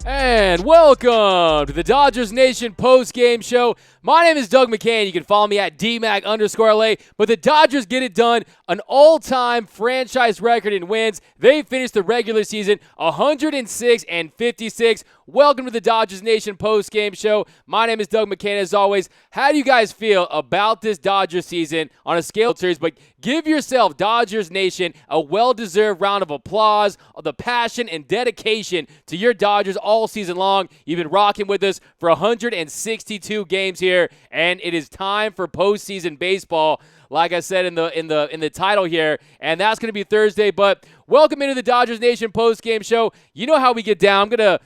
And welcome to the Dodgers Nation post-game show. My name is Doug McCann. You can follow me at DMAC_LA. But the Dodgers get it done. An all-time franchise record in wins. They finished the regular season 106-56. Welcome to the Dodgers Nation post-game show. My name is Doug McCann, as always. How do you guys feel about this Dodgers season on a scale of series? But give yourself, Dodgers Nation, a well-deserved round of applause of the passion and dedication to your Dodgers all season long. You've been rocking with us for 162 games here, and it is time for postseason baseball. Like I said in the title here, and that's going to be Thursday. But welcome into the Dodgers Nation post-game show. You know how we get down. I'm going to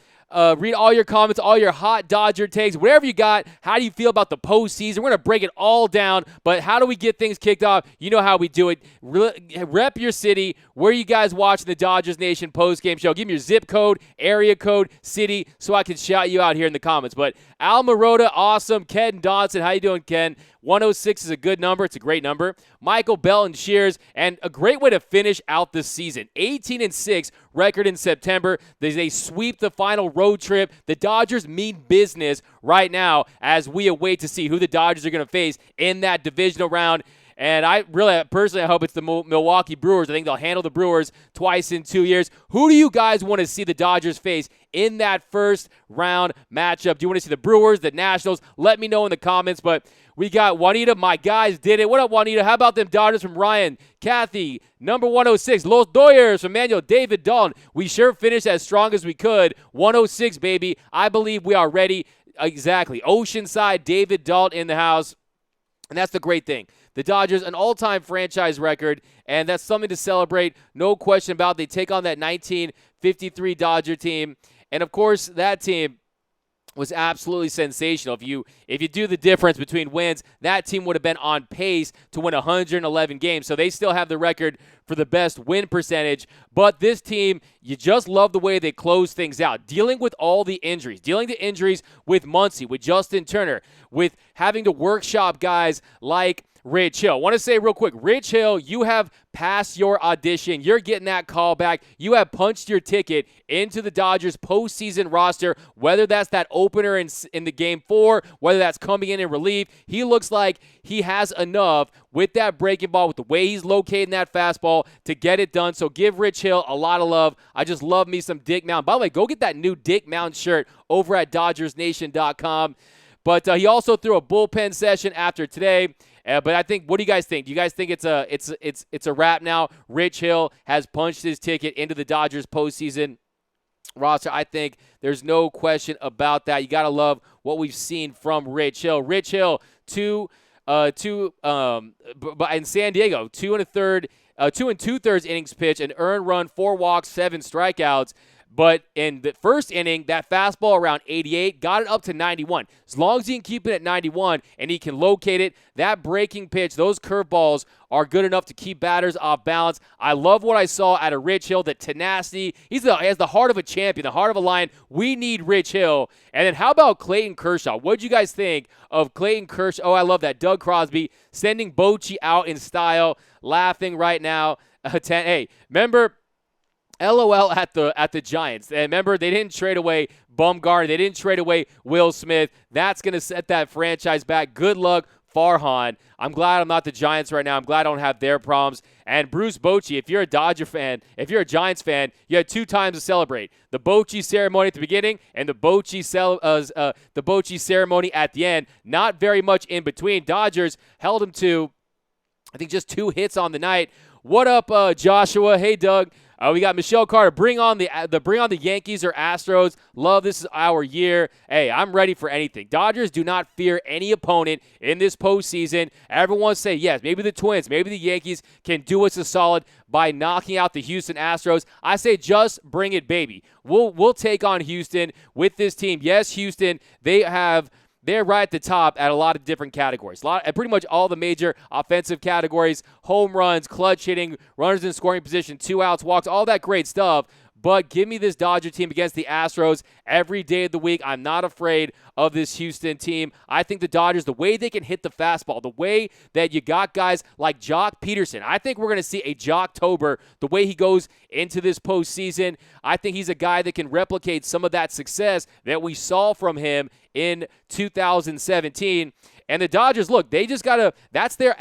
read all your comments, all your hot Dodger takes, whatever you got. How do you feel about the postseason? We're going to break it all down, but how do we get things kicked off? You know how we do it. Rep your city. Where are you guys watching the Dodgers Nation postgame show? Give me your zip code, area code, city, so I can shout you out here in the comments. But Al Marotta, awesome. Ken Dodson, how you doing, Ken? 106 is a good number. It's a great number. Michael Bell and Shears, and a great way to finish out the season. 18-6 record in September. They sweep the final road trip. The Dodgers mean business right now as we await to see who the Dodgers are going to face in that divisional round. And I personally hope it's the Milwaukee Brewers. I think they'll handle the Brewers twice in 2 years. Who do you guys want to see the Dodgers face in that first round matchup? Do you want to see the Brewers, the Nationals? Let me know in the comments. But we got Juanita. My guys did it. What up, Juanita? How about them Dodgers from Ryan, Kathy, number 106, Los Doyers from Manuel, David Dalton. We sure finished as strong as we could. 106, baby. I believe we are ready. Exactly. Oceanside, David Dalton in the house. And that's the great thing. The Dodgers, an all-time franchise record, and that's something to celebrate. No question about it. They take on that 1953 Dodger team. And, of course, that team was absolutely sensational. If you do the difference between wins, that team would have been on pace to win 111 games. So they still have the record for the best win percentage. But this team, you just love the way they close things out. Dealing with all the injuries. Dealing the injuries with Muncy, with Justin Turner, with having to workshop guys like Rich Hill. I want to say real quick, Rich Hill, you have passed your audition. You're getting that call back. You have punched your ticket into the Dodgers postseason roster, whether that's that opener in the game 4, whether that's coming in relief. He looks like he has enough with that breaking ball, with the way he's locating that fastball to get it done. So give Rich Hill a lot of love. I just love me some Dick Mountain. By the way, go get that new Dick Mountain shirt over at DodgersNation.com. But he also threw a bullpen session after today. But I think, what do you guys think? Do you guys think it's a wrap now? Rich Hill has punched his ticket into the Dodgers postseason roster. I think there's no question about that. You got to love what we've seen from Rich Hill. Rich Hill, but in San Diego, 2 2/3 innings pitch, an earned run, 4 walks, 7 strikeouts. But in the first inning, that fastball around 88 got it up to 91. As long as he can keep it at 91 and he can locate it, that breaking pitch, those curveballs are good enough to keep batters off balance. I love what I saw out of Rich Hill, the tenacity. He has the heart of a champion, the heart of a lion. We need Rich Hill. And then how about Clayton Kershaw? What did you guys think of Clayton Kershaw? Oh, I love that. Doug Crosby sending Bochy out in style, laughing right now. Hey, remember, LOL at the Giants. And remember, they didn't trade away Bumgarner. They didn't trade away Will Smith. That's going to set that franchise back. Good luck, Farhan. I'm glad I'm not the Giants right now. I'm glad I don't have their problems. And Bruce Bochy, if you're a Dodger fan, if you're a Giants fan, you had 2 times to celebrate. The Bochy ceremony at the beginning and the Bochy ceremony at the end. Not very much in between. Dodgers held him to, I think, just 2 hits on the night. What up, Joshua? Hey, Doug. We got Michelle Carter. Bring on the Yankees or Astros. Love, this is our year. Hey, I'm ready for anything. Dodgers do not fear any opponent in this postseason. Everyone say yes. Maybe the Twins, maybe the Yankees can do us a solid by knocking out the Houston Astros. I say just bring it, baby. We'll take on Houston with this team. Yes, Houston, they're right at the top at a lot of different categories. Pretty much all the major offensive categories, home runs, clutch hitting, runners in scoring position, 2 outs, walks, all that great stuff. but give me this Dodger team against the Astros every day of the week. I'm not afraid of this Houston team. I think the Dodgers, the way they can hit the fastball, the way that you got guys like Jock Peterson, I think we're going to see a Jocktober the way he goes into this postseason. I think he's a guy that can replicate some of that success that we saw from him in 2017. And the Dodgers, look, they just got to – that's their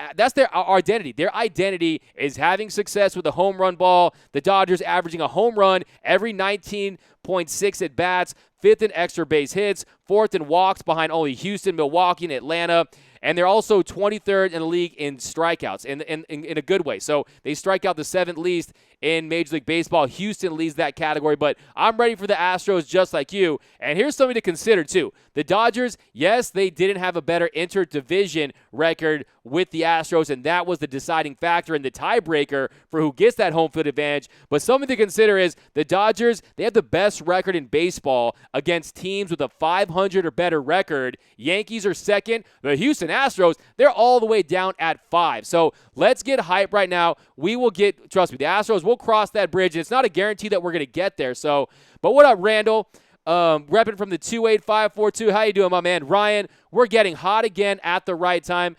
identity. Their identity is having success with the home run ball. The Dodgers averaging a home run every 19.6 at-bats, 5th in extra base hits, 4th in walks behind only Houston, Milwaukee, and Atlanta. And they're also 23rd in the league in strikeouts in a good way. So they strike out the 7th least in Major League Baseball. Houston leads that category, but I'm ready for the Astros just like you. And here's something to consider, too. The Dodgers, yes, they didn't have a better inter-division record with the Astros, and that was the deciding factor and the tiebreaker for who gets that home field advantage. But something to consider is the Dodgers, they have the best record in baseball against teams with a 500 or better record. Yankees are second. The Houston Astros, they're all the way down at 5. So let's get hype right now. We will get, trust me, the Astros will cross that bridge, and it's not a guarantee that we're going to get there. So, but what up, Randall? Repping from the 28542. How you doing, my man? Ryan, we're getting hot again at the right time.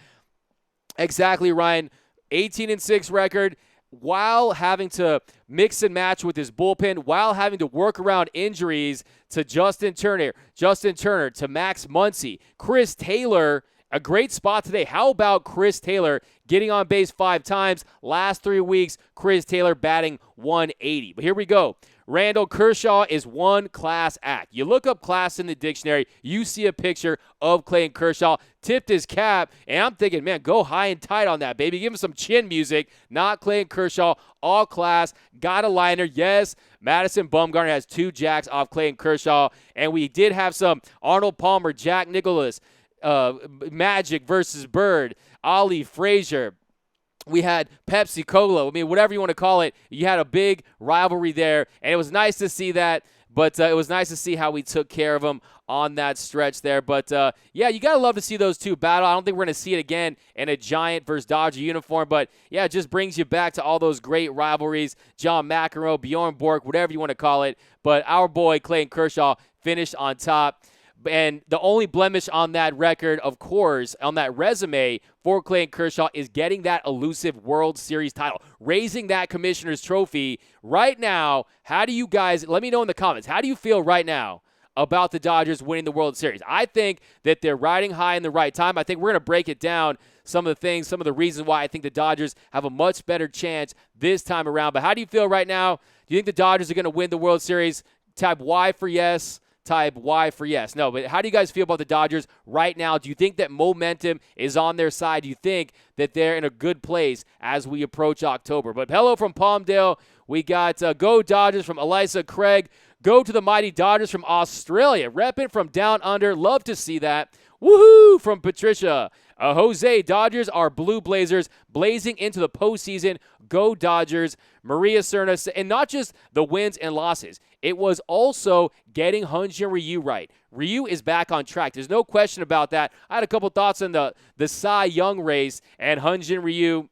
Exactly, Ryan. 18-6 record while having to mix and match with his bullpen, while having to work around injuries to Justin Turner, to Max Muncy, Chris Taylor. A great spot today. How about Chris Taylor getting on base 5 times? Last 3 weeks, Chris Taylor batting 180. But here we go. Randall, Kershaw is one class act. You look up class in the dictionary, you see a picture of Clayton Kershaw, tipped his cap, and I'm thinking, man, go high and tight on that, baby. Give him some chin music. Not Clayton Kershaw, all class, got a liner. Yes, Madison Bumgarner has 2 jacks off Clayton Kershaw, and we did have some Arnold Palmer, Jack Nicklaus, Magic versus Bird, Ali Frazier. We had Pepsi Cola. I mean, whatever you want to call it. You had a big rivalry there, and it was nice to see that. But it was nice to see how we took care of them on that stretch there. But, yeah, you got to love to see those two battle. I don't think we're going to see it again in a Giant versus Dodger uniform. But, yeah, it just brings you back to all those great rivalries. John McEnroe, Bjorn Borg, whatever you want to call it. But our boy Clayton Kershaw finished on top. And the only blemish on that record, of course, on that resume for Clayton Kershaw is getting that elusive World Series title, raising that Commissioner's Trophy. Right now, how do you guys, let me know in the comments, how do you feel right now about the Dodgers winning the World Series? I think that they're riding high in the right time. I think we're going to break it down, some of the things, some of the reasons why I think the Dodgers have a much better chance this time around. But how do you feel right now? Do you think the Dodgers are going to win the World Series? Type Y for yes. Type Y for yes. No, but how do you guys feel about the Dodgers right now? Do you think that momentum is on their side? Do you think that they're in a good place as we approach October? But hello from Palmdale. We got Go Dodgers from Elisa Craig. Go to the mighty Dodgers from Australia. Repping from down under. Love to see that. Woohoo from Patricia. Jose, Dodgers are blue blazers blazing into the postseason. Go Dodgers. Maria Cerna, and not just the wins and losses. It was also getting Hyun-Jin Ryu right. Ryu is back on track. There's no question about that. I had a couple thoughts on the Cy Young race and Hyun-Jin Ryu.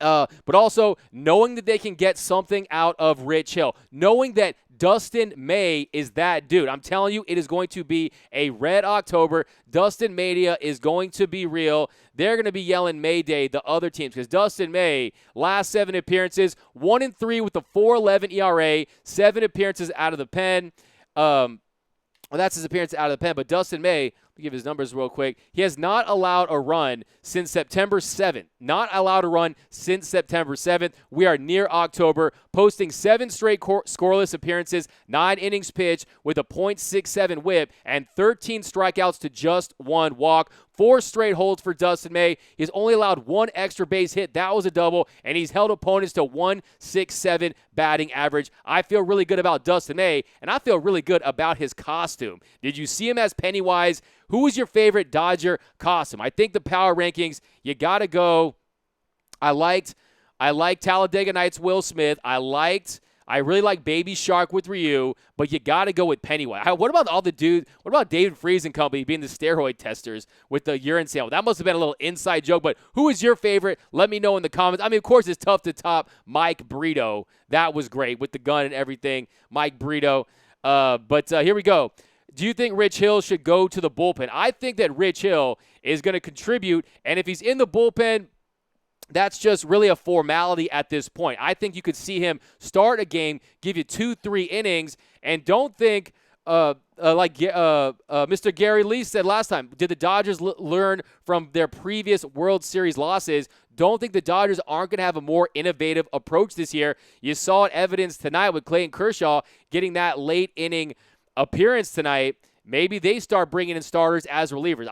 But also knowing that they can get something out of Rich Hill. Knowing that Dustin May is that dude. I'm telling you, it is going to be a red October. Dustin Mania is going to be real. They're going to be yelling Mayday, the other teams, because Dustin May, last 7 appearances, 1-3 with a 4.11 ERA, 7 appearances out of the pen. Well, that's his appearance out of the pen, but Dustin May, let me give his numbers real quick. He has not allowed a run since September 7th. Not allowed a run since September 7th. We are near October, posting 7 straight scoreless appearances, 9 innings pitched with a .67 whip, and 13 strikeouts to just 1 walk. 4 straight holds for Dustin May. He's only allowed 1 extra base hit. That was a double, and he's held opponents to .167 batting average. I feel really good about Dustin May, and I feel really good about his costume. Did you see him as Pennywise? Who was your favorite Dodger costume? I think the power rankings, you got to go. I liked Talladega Nights' Will Smith. I liked I really like Baby Shark with Ryu, but you got to go with Pennywise. What about all the dudes? What about David Freeze and company being the steroid testers with the urine sample? That must have been a little inside joke, but who is your favorite? Let me know in the comments. I mean, of course, it's tough to top Mike Brito. That was great with the gun and everything. Mike Brito. But here we go. Do you think Rich Hill should go to the bullpen? I think that Rich Hill is going to contribute, and if he's in the bullpen, that's just really a formality at this point. I think you could see him start a game, give you 2-3 innings, and don't think Mr. Gary Lee said last time, did the Dodgers learn from their previous World Series losses? Don't think the Dodgers aren't going to have a more innovative approach this year. You saw it evidenced tonight with Clayton Kershaw getting that late inning appearance tonight. Maybe they start bringing in starters as relievers.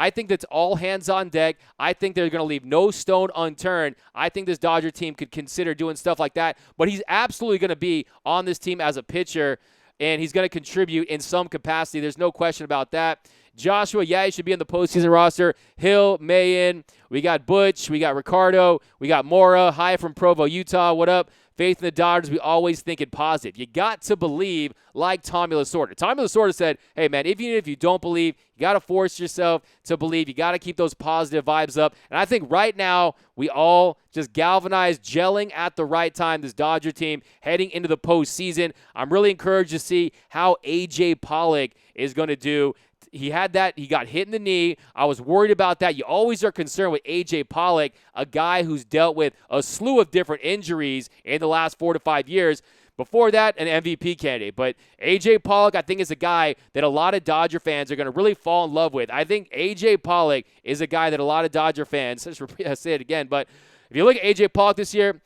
I think that's all hands on deck. I think they're going to leave no stone unturned. I think this Dodger team could consider doing stuff like that. But he's absolutely going to be on this team as a pitcher, and he's going to contribute in some capacity. There's no question about that. Joshua, yeah, he should be in the postseason roster. Hill, Mayen, we got Butch, we got Ricardo, we got Mora. Hi from Provo, Utah. What up? Faith in the Dodgers, we always think it positive. You got to believe, like Tommy Lasorda. Tommy Lasorda said, hey, man, even if you don't believe, you got to force yourself to believe. You got to keep those positive vibes up. And I think right now we all just galvanized, gelling at the right time, this Dodger team heading into the postseason. I'm really encouraged to see how A.J. Pollock is going to do. He got hit in the knee. I was worried about that. You always are concerned with A.J. Pollock, a guy who's dealt with a slew of different injuries in the last 4 to 5 years. Before that, an MVP candidate. But A.J. Pollock, I think, is a guy that a lot of Dodger fans are going to really fall in love with. I think A.J. Pollock is a guy that a lot of Dodger fans, I'll say it again, but if you look at A.J. Pollock this year,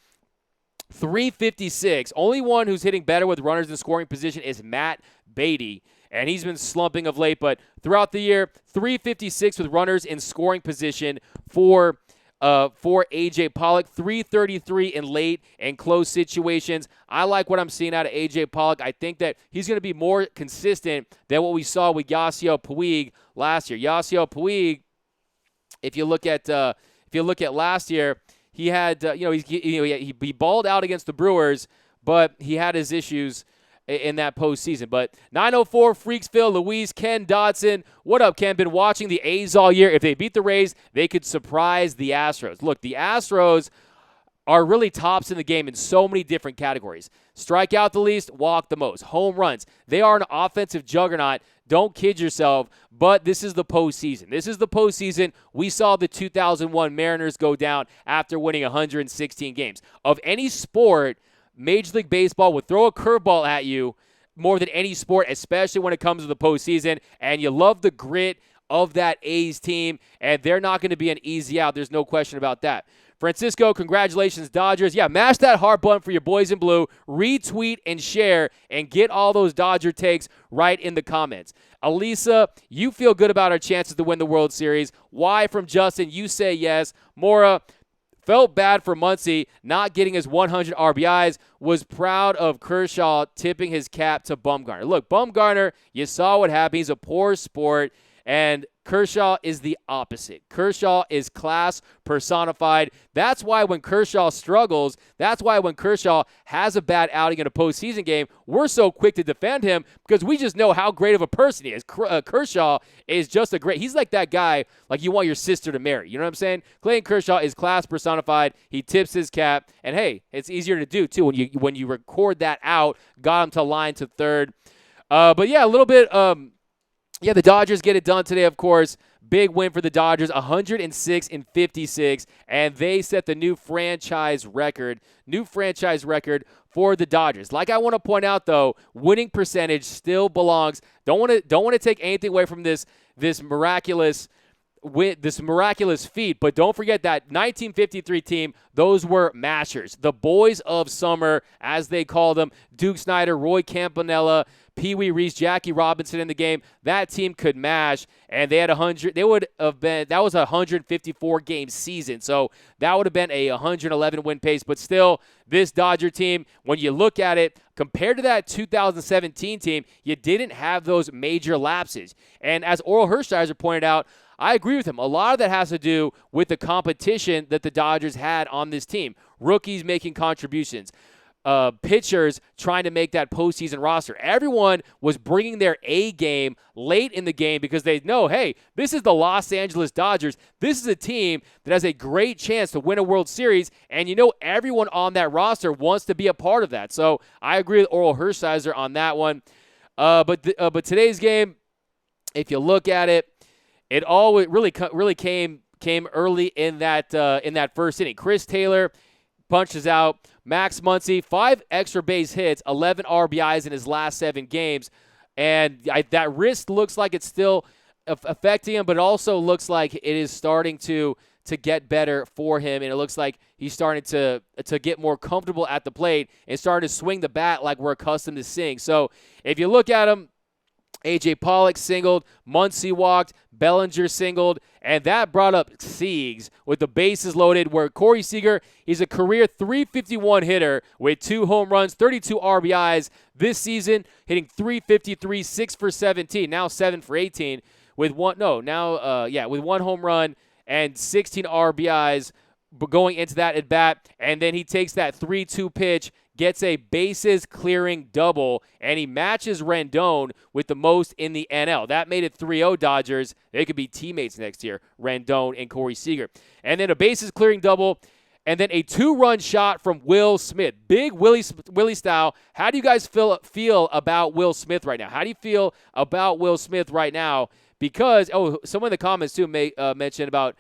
356. Only one who's hitting better with runners in scoring position is Matt Beatty. And he's been slumping of late, but throughout the year, 356 with runners in scoring position for A.J. Pollock, 333 in late and close situations. I like what I'm seeing out of A.J. Pollock. I think that he's going to be more consistent than what we saw with Yasiel Puig last year. Yasiel Puig, if you look at last year, he had he balled out against the Brewers, but he had his issues in that postseason. But 904 Freaksville, Louise, Ken Dodson. What up, Ken? Been watching the A's all year. If they beat the Rays, they could surprise the Astros. Look, the Astros are really tops in the game in so many different categories. Strike out the least, walk the most. Home runs. They are an offensive juggernaut. Don't kid yourself, but this is the postseason. This is the postseason. We saw the 2001 Mariners go down after winning 116 games. Of any sport, Major League Baseball would throw a curveball at you more than any sport, especially when it comes to the postseason, and you love the grit of that A's team, and they're not going to be an easy out. There's no question about that. Francisco, congratulations, Dodgers. Yeah, mash that heart button for your boys in blue. Retweet and share and get all those Dodger takes right in the comments. Elisa, you feel good about our chances to win the World Series. Why from Justin? You say yes. Mora, felt bad for Muncy not getting his 100 RBIs. Was proud of Kershaw tipping his cap to Bumgarner. Look, Bumgarner, you saw what happened. He's a poor sport, and Kershaw is the opposite. Kershaw is class personified. That's why when Kershaw struggles, that's why when Kershaw has a bad outing in a postseason game, we're so quick to defend him because we just know how great of a person he is. Kershaw is just he's like that guy like you want your sister to marry. You know what I'm saying? Clayton Kershaw is class personified. He tips his cap. And hey, it's easier to do too when you record that out. Got him to line to third. But yeah, a little bit the Dodgers get it done today, of course. Big win for the Dodgers, 106-56, and they set the new franchise record for the Dodgers. Like I want to point out, though, winning percentage still belongs. Don't want to take anything away from this miraculous feat, but don't forget that 1953 team, those were mashers. The boys of summer, as they call them, Duke Snyder, Roy Campanella, Pee Wee Reese, Jackie Robinson in the game. That team could mash, and they had 100. They would have been. That was a 154 game season, so that would have been a 111 win pace. But still, this Dodger team, when you look at it, compared to that 2017 team, you didn't have those major lapses. And as Oral Hershiser pointed out, I agree with him. A lot of that has to do with the competition that the Dodgers had on this team. Rookies making contributions. pitchers trying to make that postseason roster. Everyone was bringing their A game late in the game because they know, hey, this is the Los Angeles Dodgers. This is a team that has a great chance to win a World Series, and everyone on that roster wants to be a part of that. So I agree with Oral Hershiser on that one. But today's game, if you look at it, it all really came early in that first inning. Chris Taylor punches out. Max Muncy, 5 extra base hits, 11 RBIs in his last 7 games. And that wrist looks like it's still affecting him, but it also looks like it is starting to get better for him. And it looks like he's starting to get more comfortable at the plate and starting to swing the bat like we're accustomed to seeing. So if you look at him, A.J. Pollock singled, Muncy walked, Bellinger singled, and that brought up Siegs with the bases loaded, where Corey Seager, he's a career .351 hitter with 2 home runs, 32 RBIs this season, hitting .353, 6 for 17, now 7 for 18, with one home run and 16 RBIs going into that at bat, and then he takes that 3-2 pitch, gets a bases-clearing double, and he matches Rendon with the most in the NL. That made it 3-0 Dodgers. They could be teammates next year, Rendon and Corey Seager. And then a bases-clearing double, and then a 2-run shot from Will Smith. Big Willie style. How do you guys feel about Will Smith right now? How do you feel about Will Smith right now? Because, someone in the comments, too, mentioned about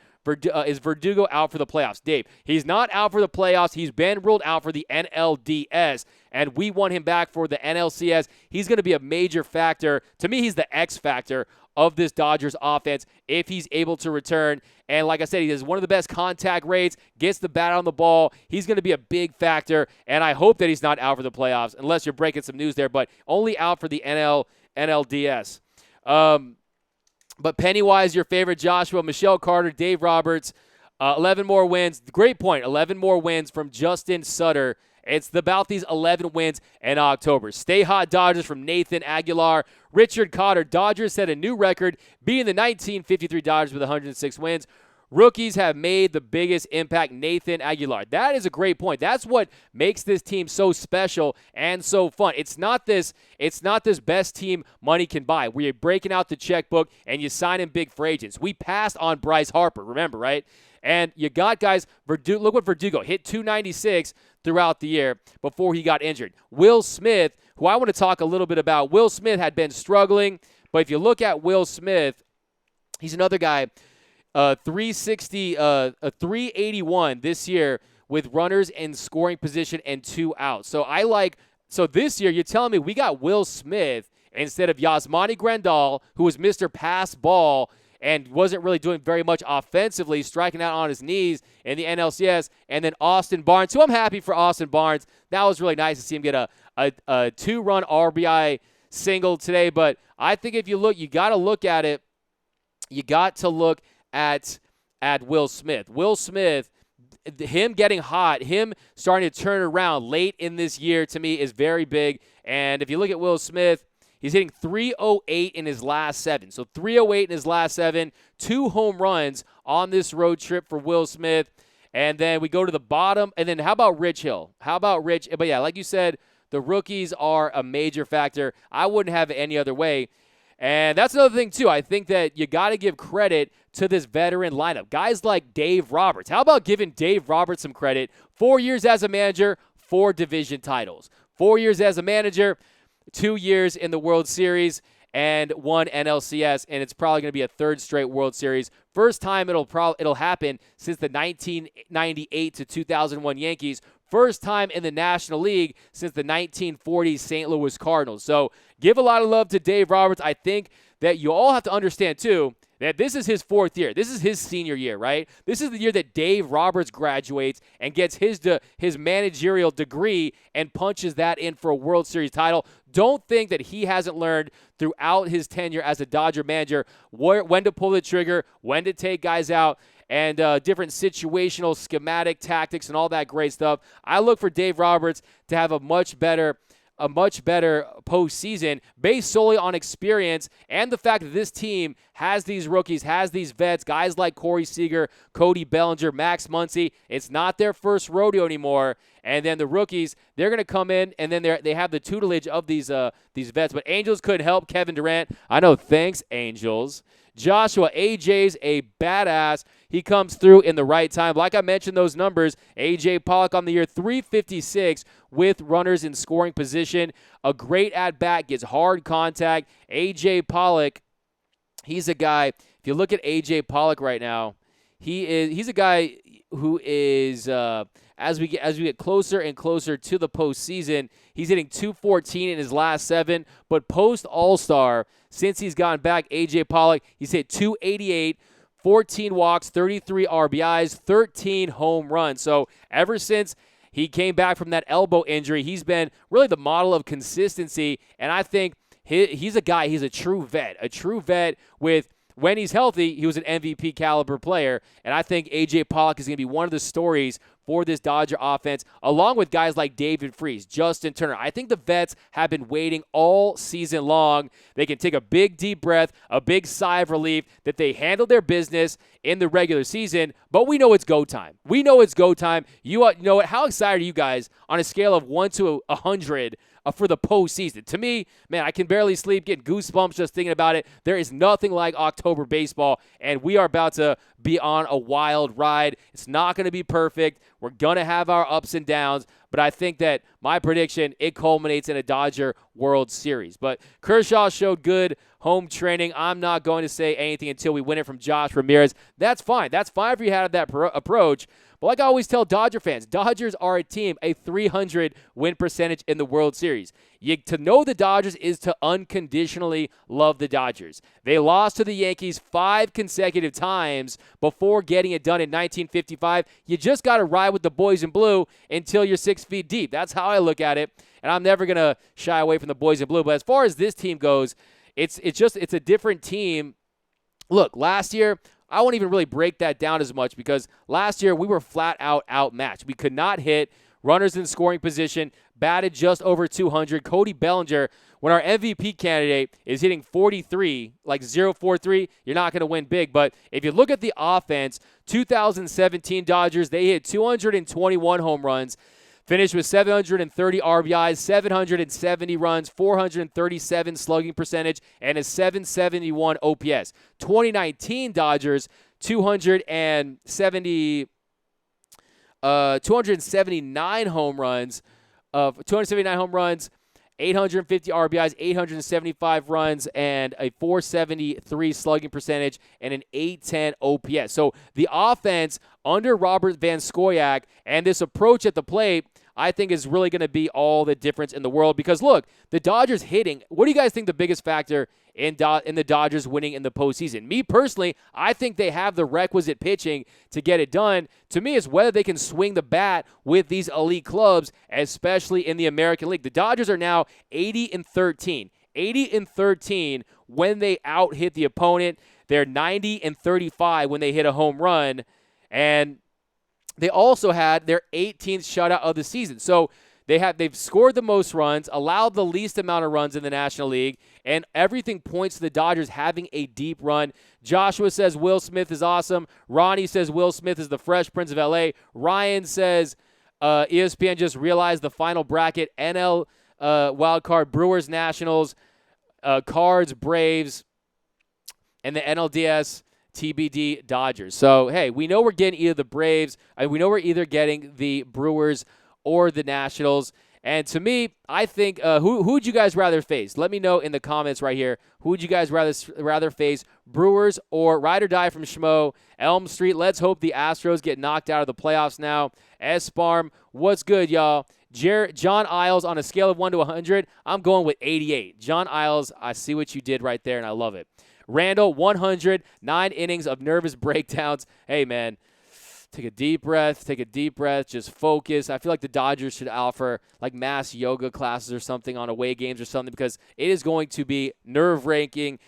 is Verdugo out for the playoffs? Dave, he's not out for the playoffs. He's been ruled out for the NLDS, and we want him back for the NLCS. He's going to be a major factor. To me, he's the X factor of this Dodgers offense if he's able to return. And like I said, he has one of the best contact rates, gets the bat on the ball. He's going to be a big factor, and I hope that he's not out for the playoffs, unless you're breaking some news there, but only out for the NLDS. But Pennywise, your favorite, Joshua, Michelle Carter, Dave Roberts, 11 more wins. Great point. 11 more wins from Justin Sutter. It's about these 11 wins in October. Stay hot, Dodgers, from Nathan Aguilar. Richard Cotter, Dodgers set a new record, beating the 1953 Dodgers with 106 wins. Rookies have made the biggest impact, Nathan Aguilar. That is a great point. That's what makes this team so special and so fun. It's not this best team money can buy, where you're breaking out the checkbook and you sign in big free agents. We passed on Bryce Harper, remember, right? And you got guys, look what Verdugo hit, 296 throughout the year before he got injured. Will Smith, who I want to talk a little bit about, Will Smith had been struggling, but if you look at Will Smith, he's another guy, 360, 381 this year with runners in scoring position and 2 outs. So this year you're telling me we got Will Smith instead of Yasmani Grandal, who was Mr. Pass Ball and wasn't really doing very much offensively, striking out on his knees in the NLCS, and then Austin Barnes, who I'm happy for Austin Barnes. That was really nice to see him get a 2-run RBI single today. But I think if you got to look at it. You got to look at Will Smith. Will Smith, him getting hot, him starting to turn around late in this year, to me, is very big. And if you look at Will Smith, he's hitting .308 in his last 7. So .308 in his last 7, 2 home runs on this road trip for Will Smith. And then we go to the bottom. And then how about Rich Hill? But yeah, like you said, the rookies are a major factor. I wouldn't have it any other way. And that's another thing, too. I think that you got to give credit to this veteran lineup. Guys like Dave Roberts. How about giving Dave Roberts some credit? 4 years as a manager, 4 division titles. 4 years as a manager, 2 years in the World Series, and 1 NLCS, and it's probably going to be a 3rd straight World Series. First time it'll happen since the 1998 to 2001 Yankees. First time in the National League since the 1940s St. Louis Cardinals. So give a lot of love to Dave Roberts. I think that you all have to understand, too, that this is his 4th year. This is his senior year, right? This is the year that Dave Roberts graduates and gets his managerial degree and punches that in for a World Series title. Don't think that he hasn't learned throughout his tenure as a Dodger manager when to pull the trigger, when to take guys out, and different situational, schematic tactics and all that great stuff. I look for Dave Roberts to have a much better a much better postseason based solely on experience and the fact that this team has these rookies, has these vets, guys like Corey Seager, Cody Bellinger, Max Muncy. It's not their first rodeo anymore. And then the rookies, they're going to come in, and then they have the tutelage of these vets. But Angels couldn't help Kevin Durant. I know, thanks, Angels. Joshua, AJ's a badass. He comes through in the right time. Like I mentioned, those numbers, AJ Pollock on the year, 356 with runners in scoring position. A great at-bat, gets hard contact. AJ Pollock, he's a guy, if you look at AJ Pollock right now, he's a guy who is, as we get closer and closer to the postseason, he's hitting 214 in his last 7. But post All-Star, since he's gotten back, AJ Pollock, he's hit 288, 14 walks, 33 RBIs, 13 home runs. So ever since he came back from that elbow injury, he's been really the model of consistency. And I think he's a guy, he's a true vet with, when he's healthy, he was an MVP caliber player. And I think A.J. Pollock is going to be one of the stories for this Dodger offense, along with guys like David Freese, Justin Turner. I think the vets have been waiting all season long. They can take a big, deep breath, a big sigh of relief that they handled their business in the regular season, but we know it's go time. We know it's go time. You know what? How excited are you guys on a scale of 1 to 100 for the postseason? To me, man, I can barely sleep, getting goosebumps just thinking about it. There is nothing like October baseball, and we are about to be on a wild ride. It's not going to be perfect. We're going to have our ups and downs, but I think that my prediction, it culminates in a Dodger World Series. But Kershaw showed good home training. I'm not going to say anything until we win it from Josh Ramirez. That's fine. That's fine if you had that approach. But like I always tell Dodger fans, Dodgers are a team, a 300 win percentage in the World Series. To know the Dodgers is to unconditionally love the Dodgers. They lost to the Yankees 5 consecutive times before getting it done in 1955. You just got to ride with the boys in blue until you're 6 feet deep. That's how I look at it, and I'm never going to shy away from the boys in blue. But as far as this team goes, it's a different team. Look, last year, I won't even really break that down as much because last year we were flat out outmatched. We could not hit runners in scoring position, batted just over 200. Cody Bellinger, when our MVP candidate is hitting 43, like 0.43, you're not going to win big. But if you look at the offense, 2017 Dodgers, they hit 221 home runs, finished with 730 RBIs, 770 runs, 437 slugging percentage, and a 771 OPS. 2019 Dodgers, 279 home runs, 850 RBIs, 875 runs, and a 473 slugging percentage, and an 810 OPS. So the offense under Robert Van Scoyoc and this approach at the plate, I think is really going to be all the difference in the world. Because, look, the Dodgers hitting, what do you guys think the biggest factor in the Dodgers winning in the postseason? Me, personally, I think they have the requisite pitching to get it done. To me, it's whether they can swing the bat with these elite clubs, especially in the American League. The Dodgers are now 80-13. 80-13 when they out-hit the opponent. They're 90-35 when they hit a home run. And they also had their 18th shutout of the season. So they've scored the most runs, allowed the least amount of runs in the National League, and everything points to the Dodgers having a deep run. Joshua says Will Smith is awesome. Ronnie says Will Smith is the Fresh Prince of L.A. Ryan says ESPN just realized the final bracket, NL wildcard, Brewers, Nationals, Cards, Braves, and the NLDS TBD Dodgers. So, hey, we know we're getting either the Braves, we know we're either getting the Brewers or the Nationals. And to me, I think, who would you guys rather face? Let me know in the comments right here. Who would you guys rather face, Brewers or Ride or Die from Schmo, Elm Street? Let's hope the Astros get knocked out of the playoffs now. Esparm, what's good, y'all? John Isles, on a scale of 1 to 100, I'm going with 88. John Isles, I see what you did right there, and I love it. Randall, 100, 9 innings of nervous breakdowns. Hey, man, take a deep breath, just focus. I feel like the Dodgers should offer like mass yoga classes or something on away games or something, because it is going to be nerve-wracking,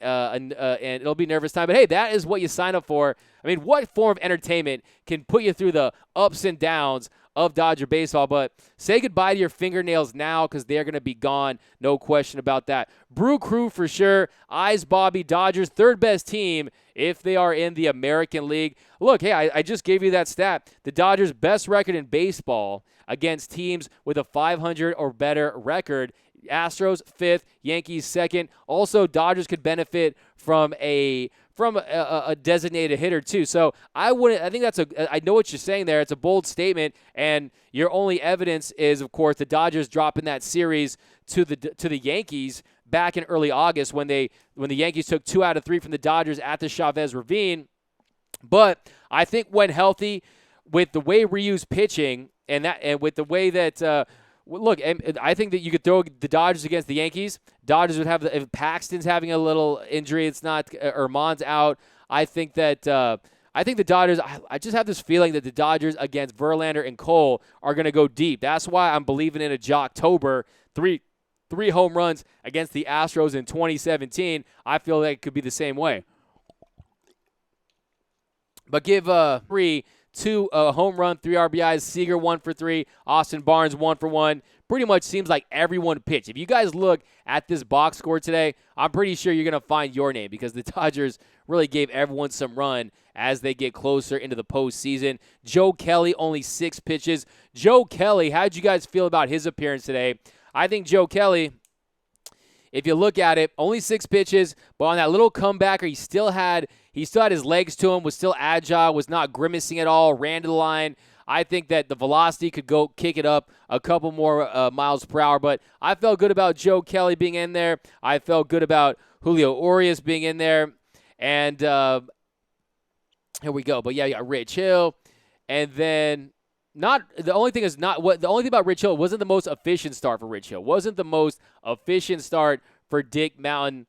and it'll be nervous time. But, hey, that is what you sign up for. I mean, what form of entertainment can put you through the ups and downs of Dodger baseball. But say goodbye to your fingernails now because they're going to be gone. No question about that. Brew Crew for sure. Eyes Bobby, Dodgers, third best team if they are in the American League. Look, hey, I just gave you that stat. The Dodgers' best record in baseball against teams with a 500 or better record. Astros 5th, Yankees 2nd. Also, Dodgers could benefit from a designated hitter too. So I think I know what you're saying there. It's a bold statement, and your only evidence is, of course, the Dodgers dropping that series to the Yankees back in early August when the Yankees took 2 out of 3 from the Dodgers at the Chavez Ravine. But I think when healthy, with the way Ryu's pitching and with the way that look, I think that you could throw the Dodgers against the Yankees. Dodgers would have if Paxton's having a little injury, it's not Erman's out. I think that the Dodgers. I just have this feeling that the Dodgers against Verlander and Cole are going to go deep. That's why I'm believing in a Jocktober. Three home runs against the Astros in 2017. I feel like it could be the same way. But give 2 home run, 3 RBIs, Seager 1 for 3, Austin Barnes 1 for 1. Pretty much seems like everyone pitched. If you guys look at this box score today, I'm pretty sure you're going to find your name because the Dodgers really gave everyone some run as they get closer into the postseason. Joe Kelly, only 6 pitches. Joe Kelly, how did you guys feel about his appearance today? I think Joe Kelly, if you look at it, only 6 pitches, but on that little comebacker, he still had his legs to him, was still agile, was not grimacing at all, ran to the line. I think that the velocity could go kick it up a couple more miles per hour, but I felt good about Joe Kelly being in there. I felt good about Julio Urias being in there, and here we go. But yeah, you got Rich Hill, and then the only thing about Rich Hill, it wasn't the most efficient start for Rich Hill. Wasn't the most efficient start for Dick Mountain.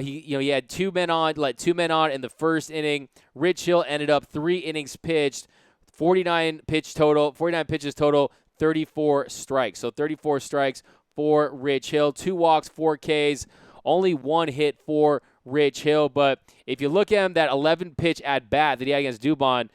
He had 2 men on, let 2 men on in the first inning. Rich Hill ended up 3 innings pitched, 49 pitches total, 34 strikes. So 34 strikes for Rich Hill, 2 walks, 4 Ks, only 1 hit for Rich Hill. But if you look at him, that 11 pitch at bat that he had against Dubon,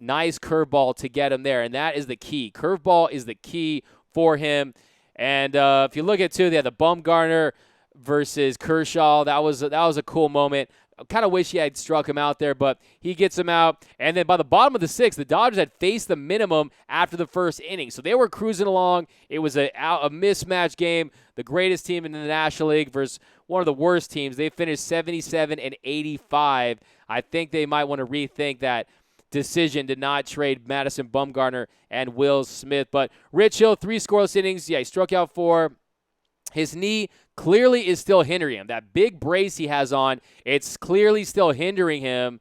nice curveball to get him there, and that is the key. Curveball is the key for him. And if you look at too, they had the Bumgarner versus Kershaw. That was a cool moment. I kind of wish he had struck him out there, but he gets him out. And then by the bottom of the 6th, the Dodgers had faced the minimum after the first inning. So they were cruising along. It was a mismatch game. The greatest team in the National League versus one of the worst teams. They finished 77-85. I think they might want to rethink that decision to not trade Madison Bumgarner and Will Smith. But Rich Hill, 3 scoreless innings. Yeah, he struck out 4. His knee clearly is still hindering him. That big brace he has on, it's clearly still hindering him.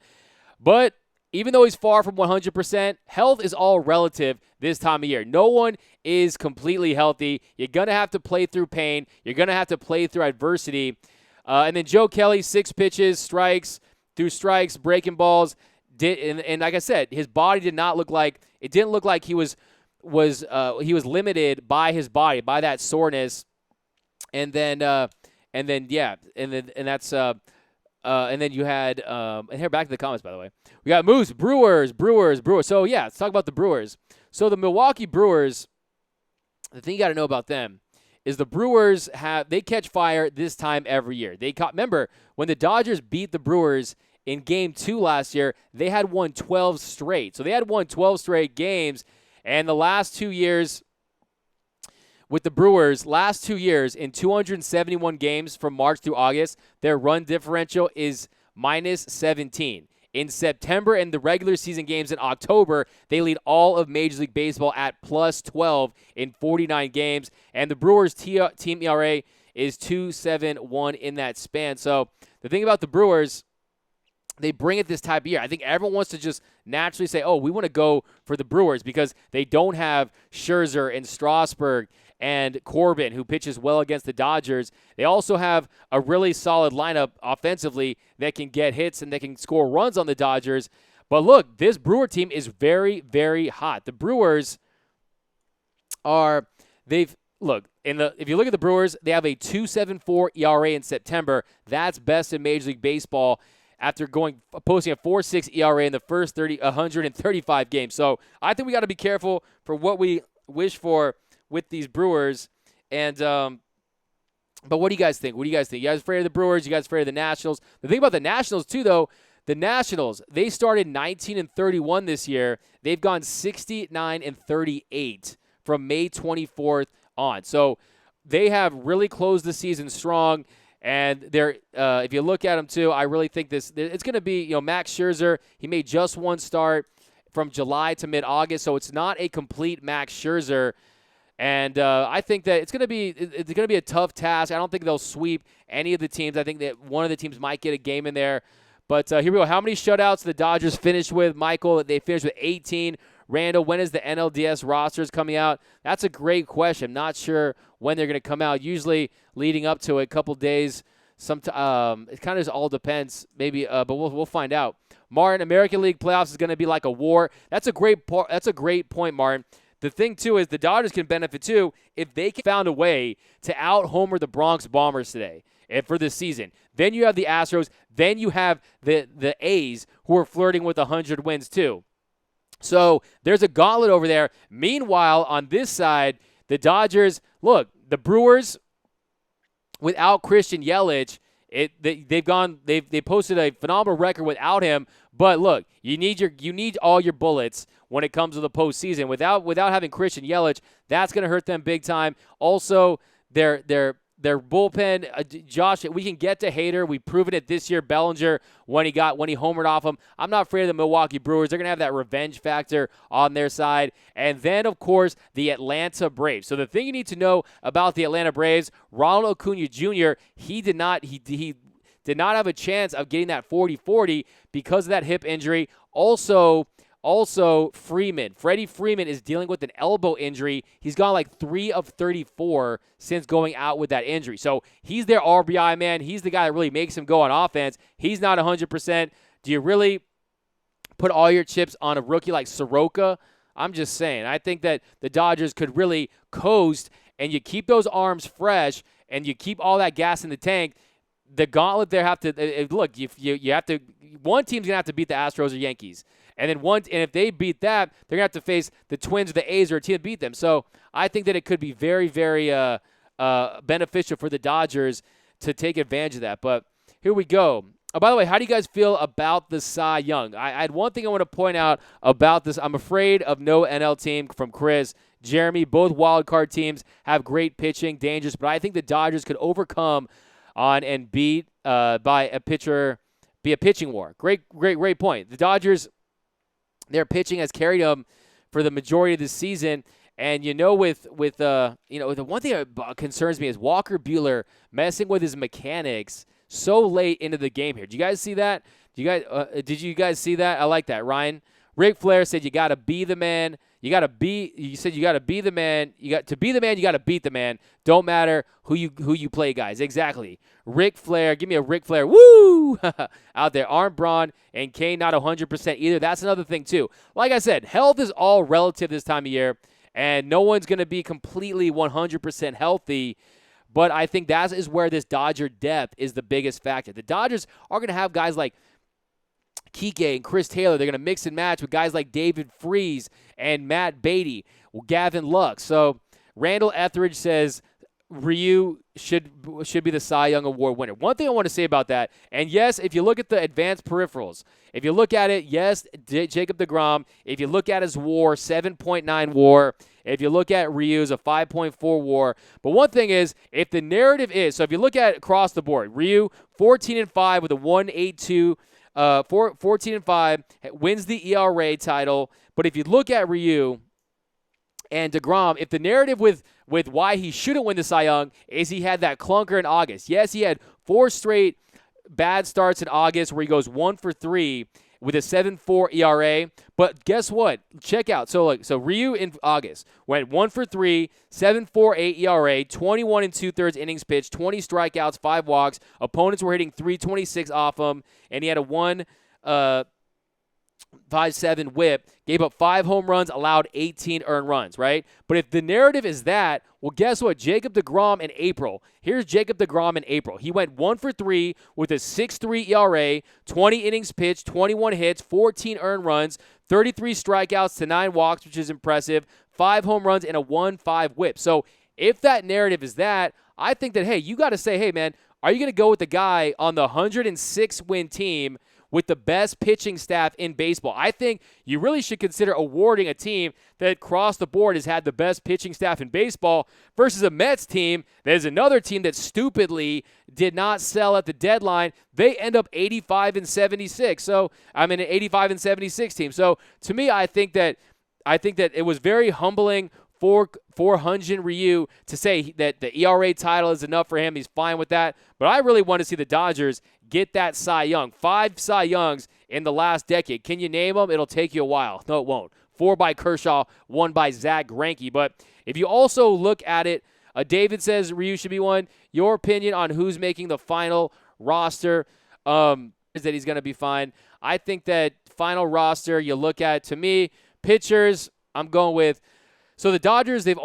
But even though he's far from 100%, health is all relative this time of year. No one is completely healthy. You're going to have to play through pain. You're going to have to play through adversity. And then Joe Kelly, 6 pitches, strikes, breaking balls. And like I said, his body did not look like – it didn't look like he was limited by his body, by that soreness. And then you had and here back to the comments, by the way. We got Moose, Brewers. So yeah, let's talk about the Brewers. So the Milwaukee Brewers, the thing you got to know about them is the Brewers they catch fire this time every year. Remember when the Dodgers beat the Brewers in Game 2 last year, they had won 12 straight. So they had won 12 straight games, and the last 2 years. With the Brewers, last 2 years, in 271 games from March through August, their run differential is minus 17. In September and the regular season games in October, they lead all of Major League Baseball at plus 12 in 49 games. And the Brewers' team ERA is 2.71 in that span. So the thing about the Brewers, they bring it this type of year. I think everyone wants to just naturally say, oh, we want to go for the Brewers because they don't have Scherzer and Strasburg and Corbin, who pitches well against the Dodgers. They also have a really solid lineup offensively that can get hits and that can score runs on the Dodgers. But look, this Brewer team is very, very hot. The Brewers if you look at the Brewers, they have a 2.74 ERA in September. That's best in Major League Baseball. after posting a 4.6 ERA in the first 135 games. So I think we got to be careful for what we wish for with these Brewers. And but what do you guys think? What do you guys think? You guys afraid of the Brewers? You guys afraid of the Nationals? The thing about the Nationals too, though, the Nationals, they started 19-31 this year. They've gone 69-38 from May 24th on. So they have really closed the season strong. And they're, if you look at them too, I really think it's going to be, Max Scherzer. He made just one start from July to mid-August, so it's not a complete Max Scherzer. And I think that it's going to be a tough task. I don't think they'll sweep any of the teams. I think that one of the teams might get a game in there. But here we go. How many shutouts the Dodgers finished with? Michael, they finished with 18. Randall, when is the NLDS rosters coming out? That's a great question. I'm not sure when they're going to come out. Usually leading up to a couple days. It kind of just all depends. Maybe, but we'll find out. Martin, American League playoffs is going to be like a war. That's a great point, Martin. The thing, too, is the Dodgers can benefit, too, if they can found a way to out-homer the Bronx Bombers today and for this season. Then you have the Astros. Then you have the A's, who are flirting with 100 wins, too. So there's a gauntlet over there. Meanwhile, on this side, the Dodgers, look, the Brewers, without Christian Yelich, they posted a phenomenal record without him. But look, you need all your bullets when it comes to the postseason. Without having Christian Yelich, that's going to hurt them big time. Also, their bullpen, Josh, we can get to Hader. We've proven it this year. Bellinger, when he homered off him. I'm not afraid of the Milwaukee Brewers. They're going to have that revenge factor on their side. And then, of course, the Atlanta Braves. So the thing you need to know about the Atlanta Braves, Ronald Acuna Jr., he did not have a chance of getting that 40-40 because of that hip injury. Also, Freddie Freeman is dealing with an elbow injury. He's gone like 3 of 34 since going out with that injury. So he's their RBI man. He's the guy that really makes him go on offense. He's not 100%. Do you really put all your chips on a rookie like Soroka? I'm just saying. I think that the Dodgers could really coast, and you keep those arms fresh, and you keep all that gas in the tank. The gauntlet there have to look. You have to. One team's gonna have to beat the Astros or Yankees. And if they beat that, they're going to have to face the Twins or the A's or a team that beat them. So I think that it could be very, very beneficial for the Dodgers to take advantage of that. But here we go. Oh, by the way, how do you guys feel about the Cy Young? I had one thing I want to point out about this. I'm afraid of no NL team from Chris. Jeremy, both wild card teams have great pitching, dangerous, but I think the Dodgers could overcome on and beat by a pitcher, be a pitching war. Great point. The Dodgers, their pitching has carried them for the majority of the season. And the one thing that concerns me is Walker Buehler messing with his mechanics so late into the game here. Did you guys see that? Did you guys see that? I like that, Ryan. Ric Flair said you got to be the man. You said you got to be the man. To be the man, you got to beat the man. Don't matter who you play, guys. Exactly. Ric Flair, give me a Ric Flair. Woo! Out there. Arm Braun and Kane not 100% either. That's another thing, too. Like I said, health is all relative this time of year, and no one's going to be completely 100% healthy. But I think that is where this Dodger depth is the biggest factor. The Dodgers are going to have guys like Kike and Chris Taylor. They're going to mix and match with guys like David Freese and Matt Beatty, Gavin Lux. So Randall Etheridge says Ryu should be the Cy Young Award winner. One thing I want to say about that, and yes, if you look at the advanced peripherals, if you look at it, yes, Jacob deGrom. If you look at his WAR, 7.9 WAR. If you look at Ryu's, a 5.4 WAR. But one thing is, if the narrative is, so if you look at it across the board, Ryu 14-5 with a 1.82. 14-5, wins the ERA title. But if you look at Ryu and deGrom, if the narrative with why he shouldn't win the Cy Young is he had that clunker in August. Yes, he had 4 straight bad starts in August where he goes 1 for 3 with a 7.4 ERA. But guess what? Check out. So Ryu in August went 1 for 3, 7.48 ERA, 21 2/3 innings pitched, 20 strikeouts, 5 walks. Opponents were hitting 326 off him, and he had a .57 whip, gave up 5 home runs, allowed 18 earned runs, right? But if the narrative is that, well, guess what? Jacob deGrom in April. Here's Jacob deGrom in April. He went 1 for 3 with a 6.3 ERA, 20 innings pitched, 21 hits, 14 earned runs, 33 strikeouts to 9 walks, which is impressive, 5 home runs, and a 1.5 whip. So if that narrative is that, I think that, hey, you got to say, hey, man, are you going to go with the guy on the 106-win team with the best pitching staff in baseball? I think you really should consider awarding a team that across the board has had the best pitching staff in baseball versus a Mets team that is another team that stupidly did not sell at the deadline. They end up 85-76. So I'm in an 85-76 team. So to me, I think that it was very humbling for Hyun-Jin Ryu to say that the ERA title is enough for him. He's fine with that. But I really want to see the Dodgers get that Cy Young. 5 Cy Youngs in the last decade. Can you name them? It'll take you a while. No, it won't. 4 by Kershaw, 1 by Zach Greinke. But if you also look at it, David says Ryu should be one. Your opinion on who's making the final roster is that he's going to be fine. I think that final roster, you look at, to me, pitchers, I'm going with. So the Dodgers, they've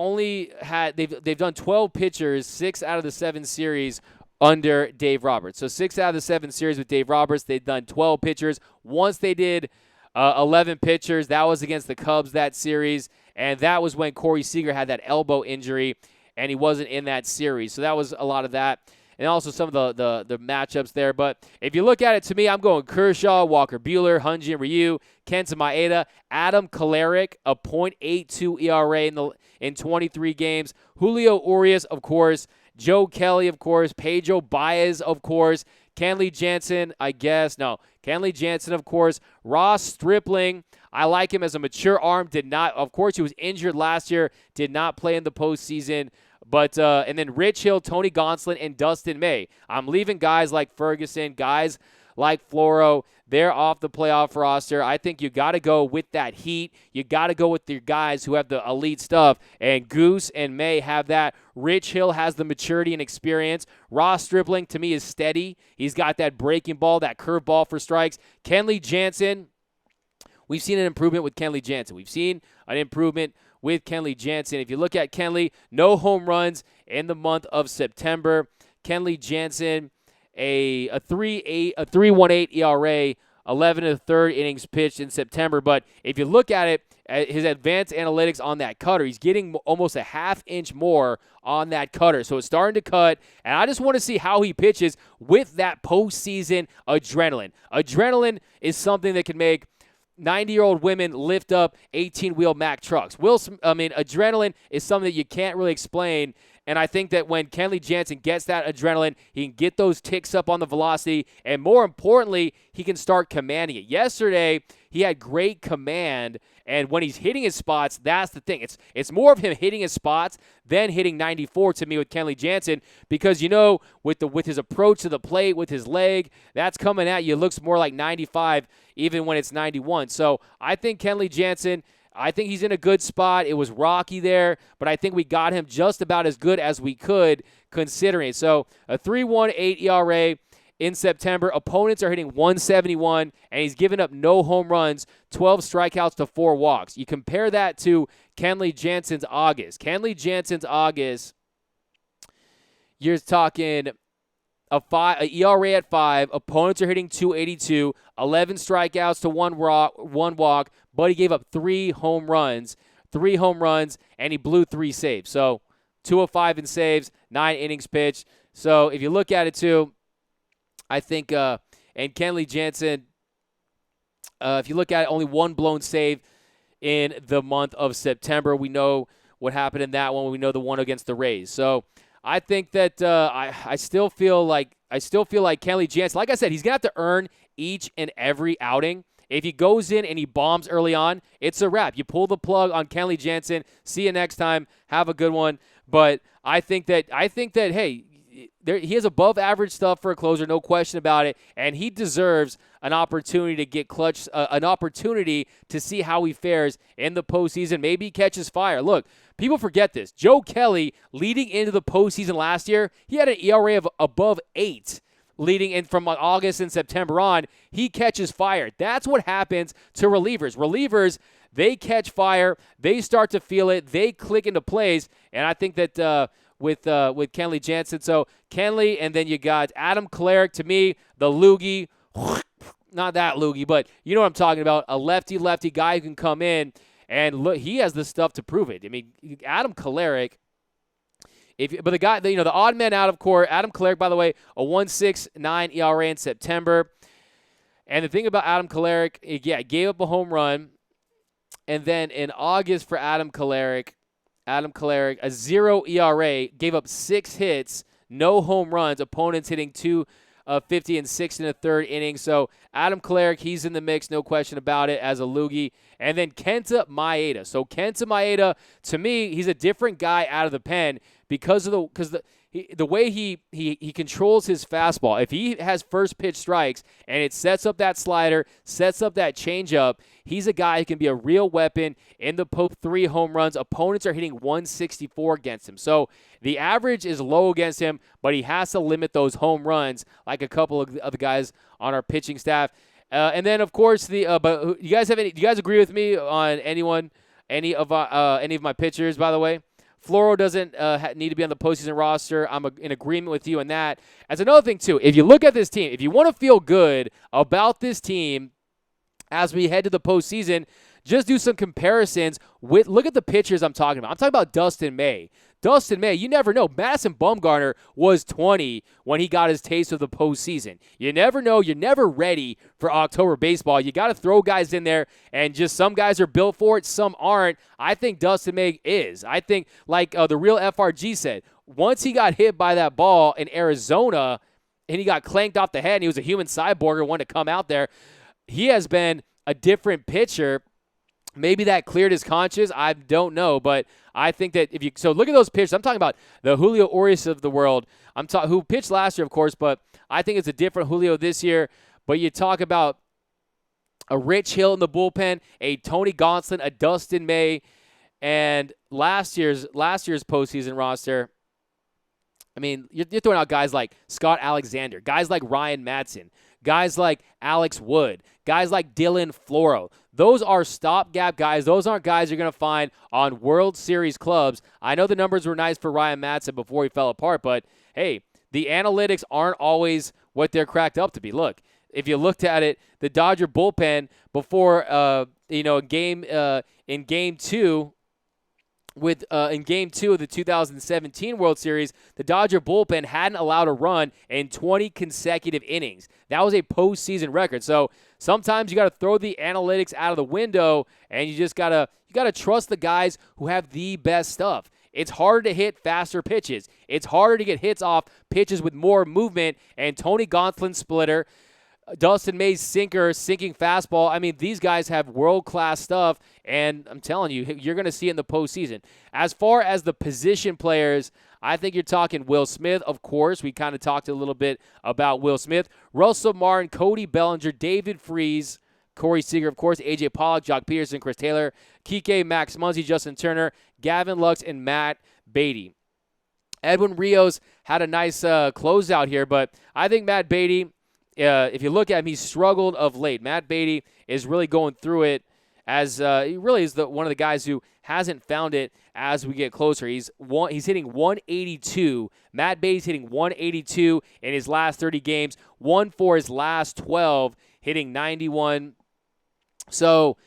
done 12 pitchers, 6 out of the 7 series under Dave Roberts. So 6 out of the 7 series with Dave Roberts, they've done 12 pitchers. Once they did 11 pitchers, that was against the Cubs that series, and that was when Corey Seager had that elbow injury, and he wasn't in that series. So that was a lot of that, and also some of the matchups there. But if you look at it, to me, I'm going Kershaw, Walker Buehler, Hyun-Jin Ryu, Kenta Maeda, Adam Kolarek, a .82 ERA in 23 games, Julio Urias, of course, Joe Kelly, of course, Pedro Baez, of course, Kenley Jansen, Kenley Jansen, of course, Ross Stripling. I like him as a mature arm. Of course, he was injured last year, did not play in the postseason. But and then Rich Hill, Tony Gonsolin, and Dustin May. I'm leaving guys like Ferguson, guys like Floro. They're off the playoff roster. I think you got to go with that heat. You got to go with your guys who have the elite stuff. And Goose and May have that. Rich Hill has the maturity and experience. Ross Stripling, to me, is steady. He's got that breaking ball, that curve ball for strikes. Kenley Jansen, we've seen an improvement with Kenley Jansen. We've seen an improvement with Kenley Jansen. If you look at Kenley, no home runs in the month of September. Kenley Jansen, a 3.18 ERA, 11 1/3 innings pitched in September. But if you look at it, his advanced analytics on that cutter, he's getting almost a half-inch more on that cutter. So it's starting to cut, and I just want to see how he pitches with that postseason adrenaline. Adrenaline is something that can make 90-year-old women lift up 18-wheel Mack trucks. Adrenaline is something that you can't really explain, and I think that when Kenley Jansen gets that adrenaline, he can get those ticks up on the velocity, and more importantly, he can start commanding it. Yesterday, he had great command, and when he's hitting his spots, that's the thing. It's more of him hitting his spots than hitting 94 to me with Kenley Jansen, because, with his approach to the plate, with his leg, that's coming at you. It looks more like 95 even when it's 91. So I think Kenley Jansen, I think he's in a good spot. It was rocky there, but I think we got him just about as good as we could considering it. So a 3.18 ERA in September. Opponents are hitting 171, and he's given up no home runs, 12 strikeouts to 4 walks. You compare that to Kenley Jansen's August. Kenley Jansen's August, you're talking a ERA at 5. Opponents are hitting 282, 11 strikeouts to 1 walk, but he gave up 3 home runs, and he blew 3 saves. So 2 of 5 in saves, 9 innings pitched. So if you look at it too, I think, and Kenley Jansen, if you look at it, only 1 blown save in the month of September. We know what happened in that one. We know the one against the Rays. So I think that I still feel like Kenley Jansen, like I said, he's going to have to earn each and every outing. If he goes in and he bombs early on, it's a wrap. You pull the plug on Kenley Jansen. See you next time. Have a good one. But I think that hey, he has above average stuff for a closer, no question about it, and he deserves an opportunity to get clutch, an opportunity to see how he fares in the postseason. Maybe he catches fire. Look, people forget this. Joe Kelly, leading into the postseason last year, he had an ERA of above 8. leading in from August and September on, he catches fire. That's what happens to relievers. Relievers, they catch fire. They start to feel it. They click into plays. And I think that with Kenley Jansen. So Kenley, and then you got Adam Kolarek, to me, the loogie. Not that loogie, but you know what I'm talking about. A lefty guy who can come in, and look, he has the stuff to prove it. I mean, Adam Kolarek, but the guy, the odd man out of court, Adam Kolarek, by the way, a 1.69 ERA in September. And the thing about Adam Kolarek, gave up a home run. And then in August for Adam Kolarek, a 0 ERA, gave up 6 hits, no home runs, opponents hitting 250 and 6 in the third inning. So Adam Kolarek, he's in the mix, no question about it, as a loogie. And then Kenta Maeda. So Kenta Maeda, to me, he's a different guy out of the pen because of the way he controls his fastball. If he has first pitch strikes and it sets up that slider, sets up that changeup, he's a guy who can be a real weapon in the post. 3 home runs. Opponents are hitting 164 against him. So the average is low against him, but he has to limit those home runs like a couple of the guys on our pitching staff. And then, of course, but you guys do you guys agree with me on any of my pitchers, by the way? Floro doesn't need to be on the postseason roster. I'm in agreement with you on that. As another thing, too, if you look at this team, if you want to feel good about this team as we head to the postseason, just do some comparisons look at the pitchers I'm talking about. I'm talking about Dustin May. Dustin May, you never know. Madison Bumgarner was 20 when he got his taste of the postseason. You never know. You're never ready for October baseball. You got to throw guys in there, and just some guys are built for it, some aren't. I think Dustin May is. I think, like the real FRG said, once he got hit by that ball in Arizona and he got clanked off the head and he was a human cyborg and wanted to come out there, he has been a different pitcher. Maybe that cleared his conscience. I don't know, but I think that so look at those pitches. I'm talking about the Julio Urias of the world. Who pitched last year, of course, but I think it's a different Julio this year. But you talk about a Rich Hill in the bullpen, a Tony Gonsolin, a Dustin May, and last year's postseason roster. I mean, you're throwing out guys like Scott Alexander, guys like Ryan Madsen, guys like Alex Wood, guys like Dylan Floro. Those are stopgap guys. Those aren't guys you're going to find on World Series clubs. I know the numbers were nice for Ryan Madsen before he fell apart, but hey, the analytics aren't always what they're cracked up to be. Look, if you looked at it, the Dodger bullpen before, in game two of the 2017 World Series, the Dodger bullpen hadn't allowed a run in 20 consecutive innings. That was a postseason record. So sometimes you got to throw the analytics out of the window, and you just gotta trust the guys who have the best stuff. It's harder to hit faster pitches. It's harder to get hits off pitches with more movement. And Tony Gonsolin's splitter, Dustin May's sinking fastball. I mean, these guys have world-class stuff, and I'm telling you, you're going to see it in the postseason. As far as the position players, I think you're talking Will Smith, of course. We kind of talked a little bit about Will Smith. Russell Martin, Cody Bellinger, David Freese, Corey Seager, of course, A.J. Pollock, Jock Peterson, Chris Taylor, Kike, Max Muncy, Justin Turner, Gavin Lux, and Matt Beatty. Edwin Rios had a nice closeout here, but I think Matt Beatty, if you look at him, he's struggled of late. Matt Beatty is really going through it as he really is one of the guys who hasn't found it as we get closer. He's hitting 182. Matt Beatty's hitting 182 in his last 30 games, 1 for his last 12, hitting 91. So,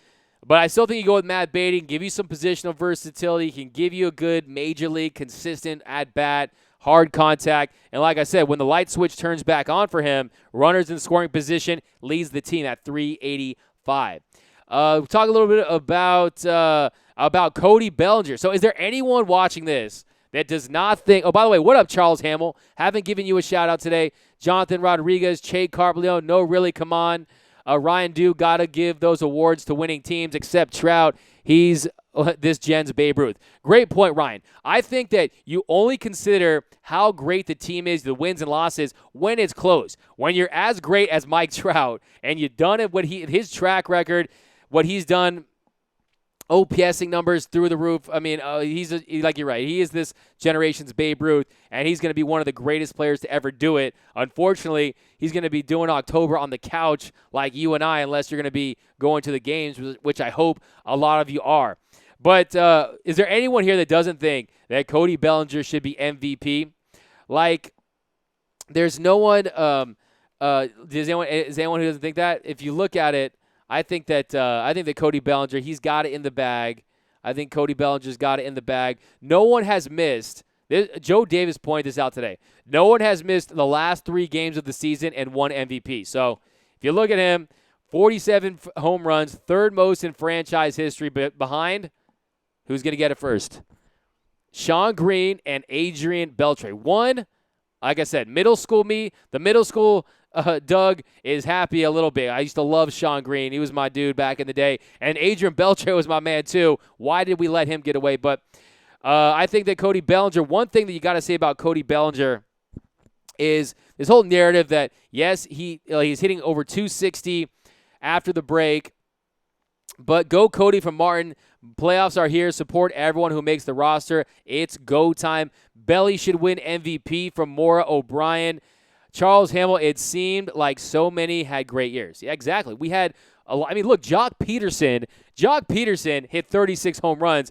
but I still think you go with Matt Beatty, give you some positional versatility, he can give you a good major league consistent at-bat, hard contact, and like I said, when the light switch turns back on for him, runners in scoring position, leads the team at 385. Talk a little bit about Cody Bellinger. So is there anyone watching this that does not think, oh, by the way, what up, Charles Hamill? Haven't given you a shout-out today. Jonathan Rodriguez, Che Carpio, no, really, come on. Ryan Dew, got to give those awards to winning teams, except Trout. He's this gen's Babe Ruth. Great point, Ryan. I think that you only consider how great the team is, the wins and losses, when it's close. When you're as great as Mike Trout and you've done it, his track record, what he's done OPSing numbers through the roof. I mean, like you're right. He is this generation's Babe Ruth, and he's going to be one of the greatest players to ever do it. Unfortunately, he's going to be doing October on the couch like you and I, unless you're going to be going to the games, which I hope a lot of you are. But is there anyone here that doesn't think that Cody Bellinger should be MVP? Like, there's no one. Is anyone who doesn't think that? If you look at it, I think that Cody Bellinger, he's got it in the bag. I think Cody Bellinger's got it in the bag. No one has missed. Joe Davis pointed this out today. No one has missed the last 3 games of the season and won MVP. So if you look at him, 47 home runs, third most in franchise history, but behind, who's going to get it first? Sean Green and Adrian Beltre. One, like I said, middle school me, the middle school Doug is happy a little bit. I used to love Sean Green. He was my dude back in the day. And Adrian Beltre was my man too. Why did we let him get away? But I think that Cody Bellinger, one thing that you got to say about Cody Bellinger is this whole narrative that, yes, he's hitting over 260 after the break. But go Cody from Martin. Playoffs are here. Support everyone who makes the roster. It's go time. Belly should win MVP from Mora O'Brien. Charles Hamill, it seemed like so many had great years. Yeah, exactly. We had a lot. I mean, look, Jock Peterson hit 36 home runs,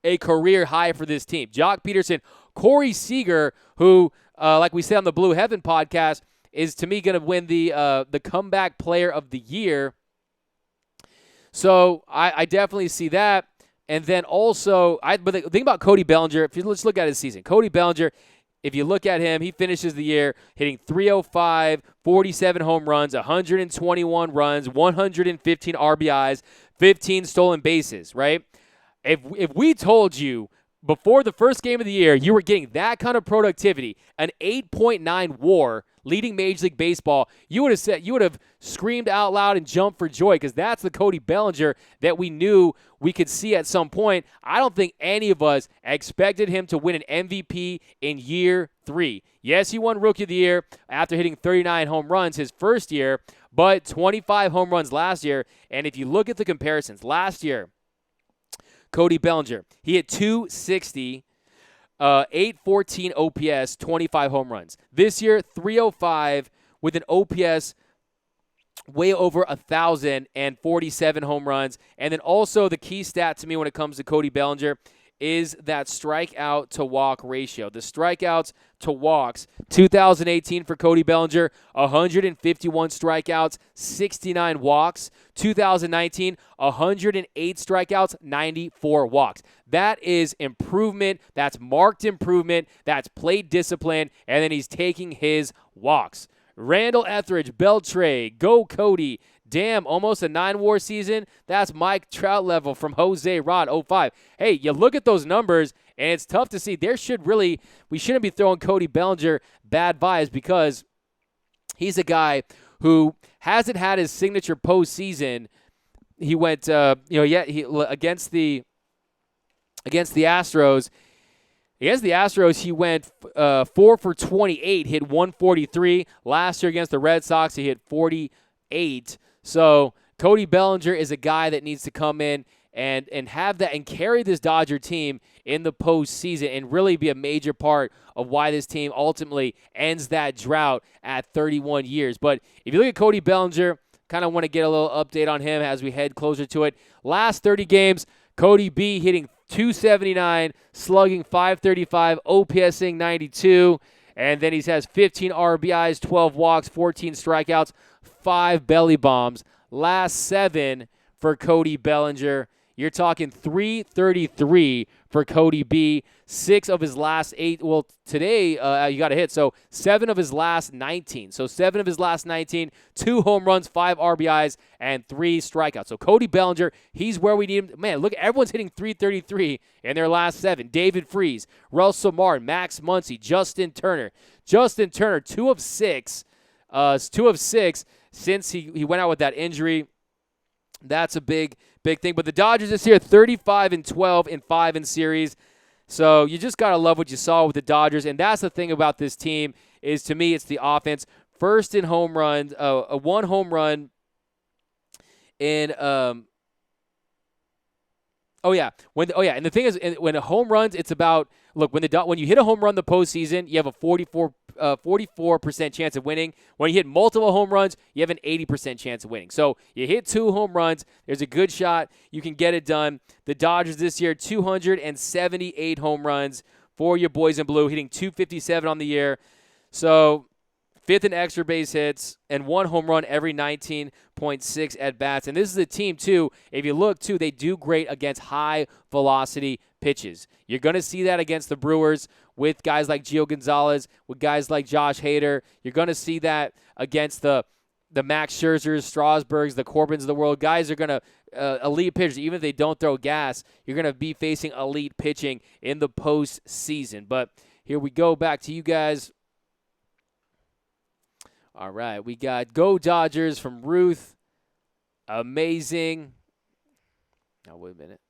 a career high for this team. Jock Peterson, Corey Seager, who, like we said on the Blue Heaven podcast, is to me going to win the comeback player of the year. So I definitely see that. And then also, but the thing about Cody Bellinger, let's look at his season. Cody Bellinger, if you look at him, he finishes the year hitting 305, 47 home runs, 121 runs, 115 RBIs, 15 stolen bases, right? If we told you before the first game of the year you were getting that kind of productivity, an 8.9 WAR leading Major League Baseball, you would have screamed out loud and jumped for joy, because that's the Cody Bellinger that we knew we could see at some point. I don't think any of us expected him to win an MVP in year 3. Yes, he won Rookie of the Year after hitting 39 home runs his first year, but 25 home runs last year. And if you look at the comparisons, last year, Cody Bellinger, he hit 260, 814 OPS, 25 home runs. This year, 305 with an OPS way over 1,000 and 47 home runs. And then also the key stat to me when it comes to Cody Bellinger is that strikeout to walk ratio. The strikeouts to walks, 2018 for Cody Bellinger, 151 strikeouts, 69 walks. 2019, 108 strikeouts, 94 walks. That is improvement. That's marked improvement. That's plate discipline. And then he's taking his walks. Randall Etheridge, Beltre, go Cody. Damn, almost a 9-WAR season. That's Mike Trout level from Jose Rod 05. Hey, you look at those numbers, and it's tough to see. We shouldn't be throwing Cody Bellinger bad vibes, because he's a guy who hasn't had his signature postseason. He went, against the Astros. Against the Astros, he went 4 for 28, hit 143. Last year against the Red Sox, he hit 48. So Cody Bellinger is a guy that needs to come in and have that and carry this Dodger team in the postseason and really be a major part of why this team ultimately ends that drought at 31 years. But if you look at Cody Bellinger, kind of want to get a little update on him as we head closer to it. Last 30 games, Cody B hitting 279, slugging 535, OPSing 92, and then he has 15 RBIs, 12 walks, 14 strikeouts, 5 belly bombs. Last 7 for Cody Bellinger. You're talking 333 for Cody B. 6 of his last 8. Well, today you got a hit. So 7 of his last 19. So 7 of his last 19. 2 home runs, 5 RBIs, and 3 strikeouts. So Cody Bellinger, he's where we need him. Man, look, everyone's hitting 333 in their last 7. David Freese, Russell Martin, Max Muncy, Justin Turner. Justin Turner, 2 of 6. 2 of 6 since he went out with that injury. That's a big thing. But the Dodgers this year, 35-12 in 5 in series. So you just got to love what you saw with the Dodgers. And that's the thing about this team is, to me, it's the offense. First in home runs, a 1 home run in Oh yeah, and the thing is, when a home runs, it's about look when you hit a home run in the postseason, you have a 44% chance of winning. When you hit multiple home runs, you have an 80% chance of winning. So you hit 2 home runs, there's a good shot you can get it done. The Dodgers this year, 278 home runs for your boys in blue, hitting 257 on the year. So 5th in extra base hits, and 1 home run every 19.6 at-bats. And this is a team, too, if you look, too, they do great against high-velocity pitches. You're going to see that against the Brewers with guys like Gio Gonzalez, with guys like Josh Hader. You're going to see that against the Max Scherzers, Strasburgs, the Corbins of the world. Guys are going to elite pitchers. Even if they don't throw gas, you're going to be facing elite pitching in the postseason. But here we go, back to you guys. All right, we got Go Dodgers from Ruth. Amazing. Now, wait a minute.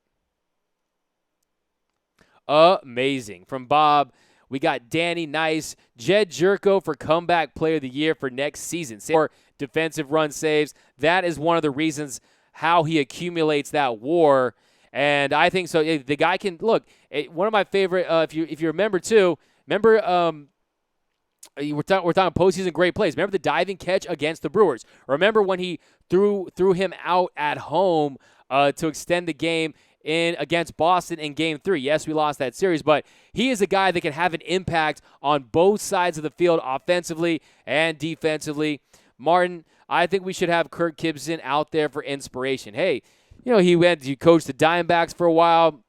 Amazing. From Bob, we got Danny Nice. Jed Jerko for Comeback Player of the Year for next season. For defensive run saves. That is one of the reasons how he accumulates that WAR. And I think so. The guy can, look, one of my favorite, if you remember, too, we're talking postseason great plays. Remember the diving catch against the Brewers. Remember when he threw him out at home to extend the game against Boston in Game 3. Yes, we lost that series, but he is a guy that can have an impact on both sides of the field, offensively and defensively. Martin, I think we should have Kirk Gibson out there for inspiration. Hey, he coached the Diamondbacks for a while.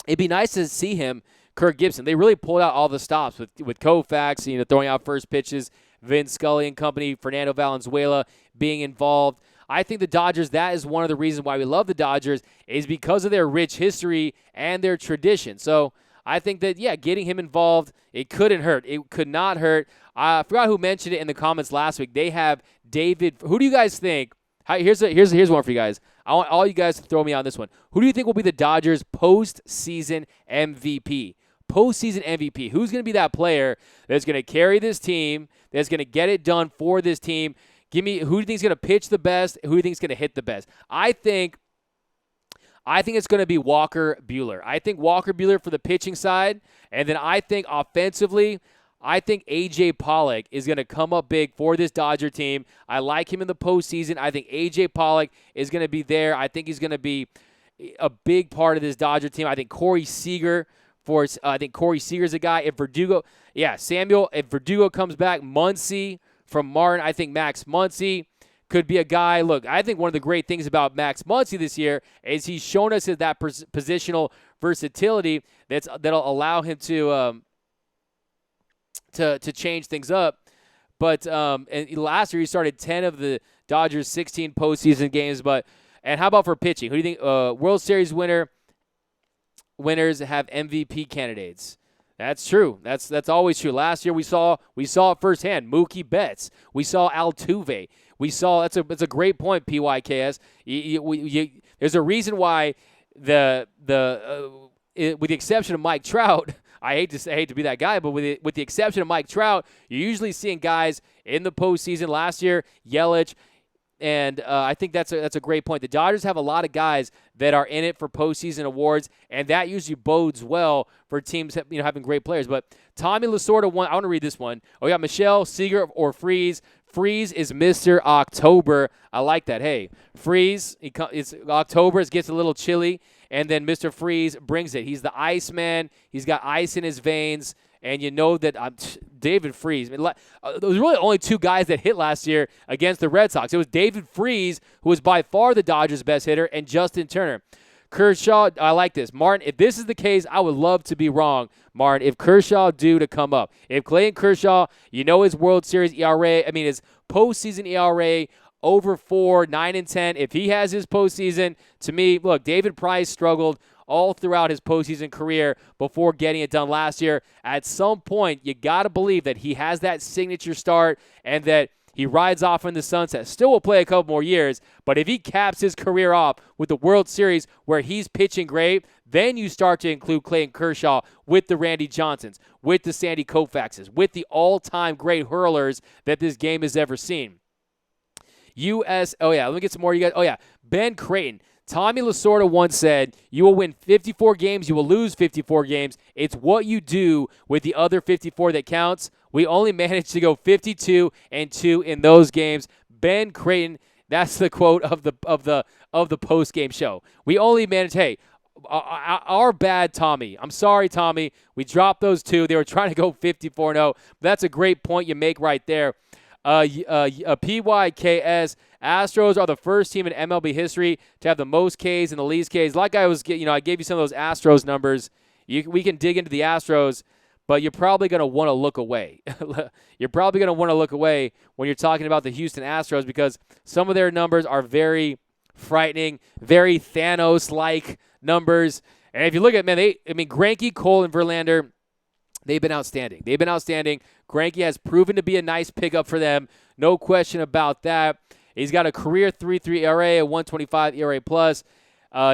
It'd be nice to see him. Kirk Gibson, they really pulled out all the stops with Koufax, throwing out first pitches, Vince Scully and company, Fernando Valenzuela being involved. I think the Dodgers, that is one of the reasons why we love the Dodgers, is because of their rich history and their tradition. So I think that, getting him involved, it couldn't hurt. It could not hurt. I forgot who mentioned it in the comments last week. They have David. Who do you guys think? Here's one for you guys. I want all you guys to throw me on this one. Who do you think will be the Dodgers' postseason MVP? Postseason MVP. Who's going to be that player that's going to carry this team, that's going to get it done for this team? Give me who do you think is going to pitch the best, who do you think is going to hit the best? I think it's going to be Walker Buehler. I think Walker Buehler for the pitching side, and then I think offensively, I think A.J. Pollock is going to come up big for this Dodger team. I like him in the postseason. I think A.J. Pollock is going to be there. I think he's going to be a big part of this Dodger team. I think Corey Seager is a guy. If Verdugo comes back, Muncy from Martin. I think Max Muncy could be a guy. Look, I think one of the great things about Max Muncy this year is he's shown us that positional versatility that'll allow him to change things up. But and last year he started 10 of the Dodgers' 16 postseason games. And how about for pitching? Who do you think? World Series winners have MVP candidates. That's true. That's always true. Last year we saw it firsthand. Mookie Betts. We saw Altuve. We saw that's a great point. PYKS. There's a reason why with the exception of Mike Trout. I hate to be that guy, but with the exception of Mike Trout, you're usually seeing guys in the postseason. Last year, Yelich. And I think that's a great point. The Dodgers have a lot of guys that are in it for postseason awards, and that usually bodes well for teams having great players. But Tommy Lasorda won. I want to read this one. We got Michelle, Seager, or Freeze. Freeze is Mr. October. I like that. Hey, Freeze, it's October. It gets a little chilly, and then Mr. Freeze brings it. He's the Iceman. He's got ice in his veins. And you know that David Freese. There was really only 2 guys that hit last year against the Red Sox. It was David Freese, who was by far the Dodgers' best hitter, and Justin Turner. Kershaw, I like this. Martin, if this is the case, I would love to be wrong, Martin, if Kershaw due to come up. If Clayton Kershaw, his World Series ERA, his postseason ERA, over 4, 9-10. If he has his postseason, to me, look, David Price struggled all throughout his postseason career before getting it done last year. At some point, you got to believe that he has that signature start and that he rides off in the sunset. Still will play a couple more years, but if he caps his career off with the World Series where he's pitching great, then you start to include Clayton Kershaw with the Randy Johnsons, with the Sandy Koufaxes, with the all-time great hurlers that this game has ever seen. Let me get some more. You guys. Ben Creighton. Tommy Lasorda once said, you will win 54 games, you will lose 54 games. It's what you do with the other 54 that counts. We only managed to go 52-2 in those games. Ben Creighton, that's the quote of the post-game show. We only managed, hey, our bad, Tommy. I'm sorry, Tommy. We dropped those 2. They were trying to go 54-0. That's a great point you make right there. PYKS, Astros are the first team in MLB history to have the most Ks and the least Ks. Like I gave you some of those Astros numbers. We can dig into the Astros, but you're probably going to want to look away. You're probably going to want to look away when you're talking about the Houston Astros because some of their numbers are very frightening, very Thanos-like numbers. And if you look at, Greinke, Cole, and Verlander, they've been outstanding. Greinke has proven to be a nice pickup for them. No question about that. He's got a career 3.3 ERA, a 1.25 ERA plus.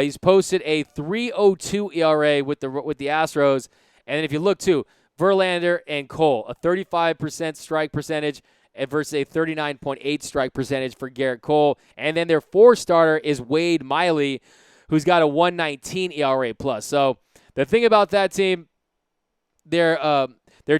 He's posted a 3.02 ERA with the Astros. And then if you look too, Verlander and Cole, a 35% strike percentage versus a 39.8 strike percentage for Garrett Cole. And then their 4-starter is Wade Miley, who's got a 1.19 ERA plus. So the thing about that team, their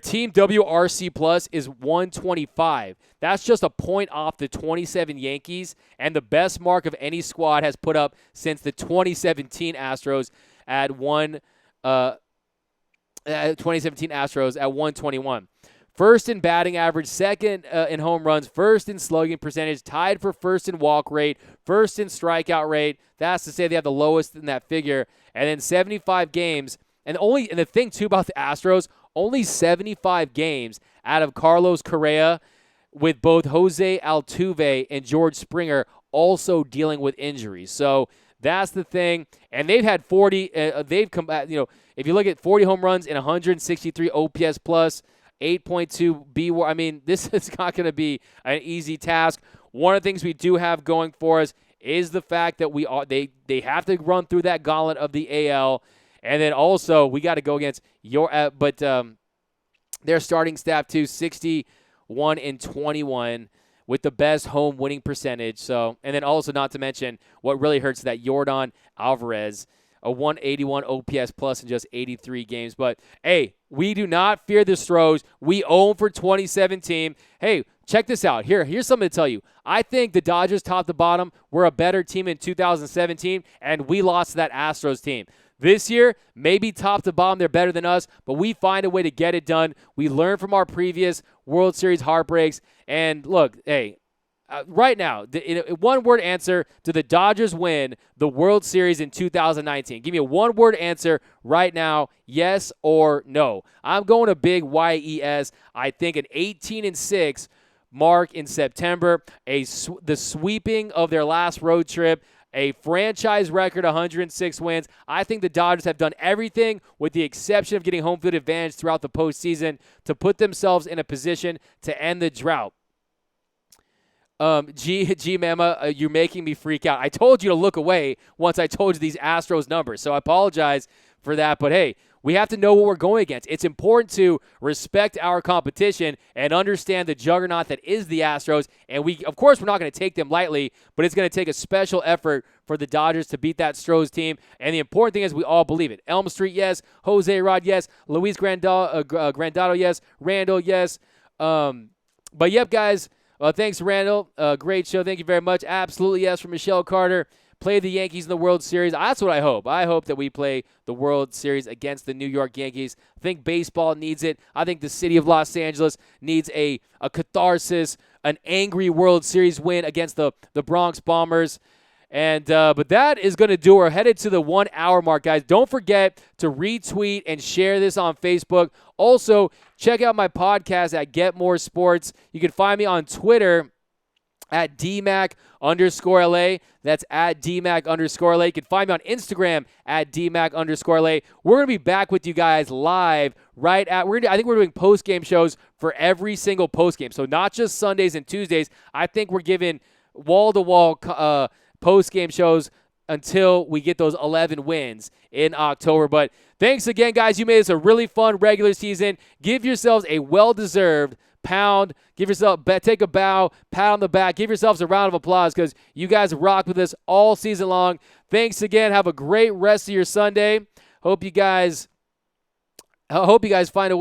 team WRC plus is 125. That's just a point off the 27 Yankees and the best mark of any squad has put up since the 2017 Astros at 121. First in batting average, second in home runs, first in slugging percentage, tied for first in walk rate, first in strikeout rate. That's to say they have the lowest in that figure. And then 75 games. And the thing, too, about the Astros, only 75 games out of Carlos Correa with both Jose Altuve and George Springer also dealing with injuries. So that's the thing. And they've had 40. They've come. If you look at 40 home runs and 163 OPS plus, 8.2 BWAR. This is not going to be an easy task. One of the things we do have going for us is the fact that they have to run through that gauntlet of the AL. And then also, we got to go against their starting staff too, 61-21 with the best home winning percentage. So, and then also not to mention what really hurts is that Yordan Alvarez, a 181 OPS plus in just 83 games. But hey, we do not fear the Stros. We own for 2017. Hey, check this out. Here's something to tell you. I think the Dodgers, top to bottom, were a better team in 2017, and we lost to that Astros team. This year, maybe top to bottom, they're better than us, but we find a way to get it done. We learn from our previous World Series heartbreaks. And look, hey, right now, one-word answer, do the Dodgers win the World Series in 2019? Give me a one-word answer right now, yes or no. I'm going a big YES. I think an 18-6 mark in September, the sweeping of their last road trip, a franchise record 106 wins. I think the Dodgers have done everything with the exception of getting home field advantage throughout the postseason to put themselves in a position to end the drought. Mama, you're making me freak out. I told you to look away once I told you these Astros numbers, so I apologize for that. But hey, we have to know what we're going against. It's important to respect our competition and understand the juggernaut that is the Astros. And of course, we're not going to take them lightly, but it's going to take a special effort for the Dodgers to beat that Stros team. And the important thing is we all believe it. Elm Street, yes. Jose Rod, yes. Luis Grandado, yes. Randall, yes. But yep, guys. Thanks, Randall. Great show. Thank you very much. Absolutely yes for Michelle Carter. Play the Yankees in the World Series. That's what I hope. I hope that we play the World Series against the New York Yankees. I think baseball needs it. I think the city of Los Angeles needs a catharsis, an angry World Series win against the Bronx Bombers. And but that is going to do it. We're headed to the 1 hour mark, guys. Don't forget to retweet and share this on Facebook. Also, check out my podcast at Get More Sports. You can find me on Twitter at DMAC_LA. That's at DMAC_LA. You can find me on Instagram at DMAC_LA. We're going to be back with you guys live I think we're doing post-game shows for every single post-game. So not just Sundays and Tuesdays. I think we're giving wall-to-wall post-game shows until we get those 11 wins in October. But thanks again, guys. You made this a really fun regular season. Give yourselves a well-deserved pound, take a bow, pat on the back, give yourselves a round of applause because you guys rocked with us all season long. Thanks again. Have a great rest of your Sunday. Hope you guys find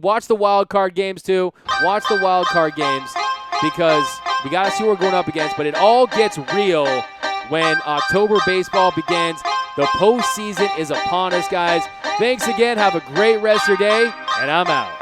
watch the wild card games too. Watch the wild card games because we got to see what we're going up against. But it all gets real when October baseball begins. The postseason is upon us, guys. Thanks again. Have a great rest of your day, and I'm out.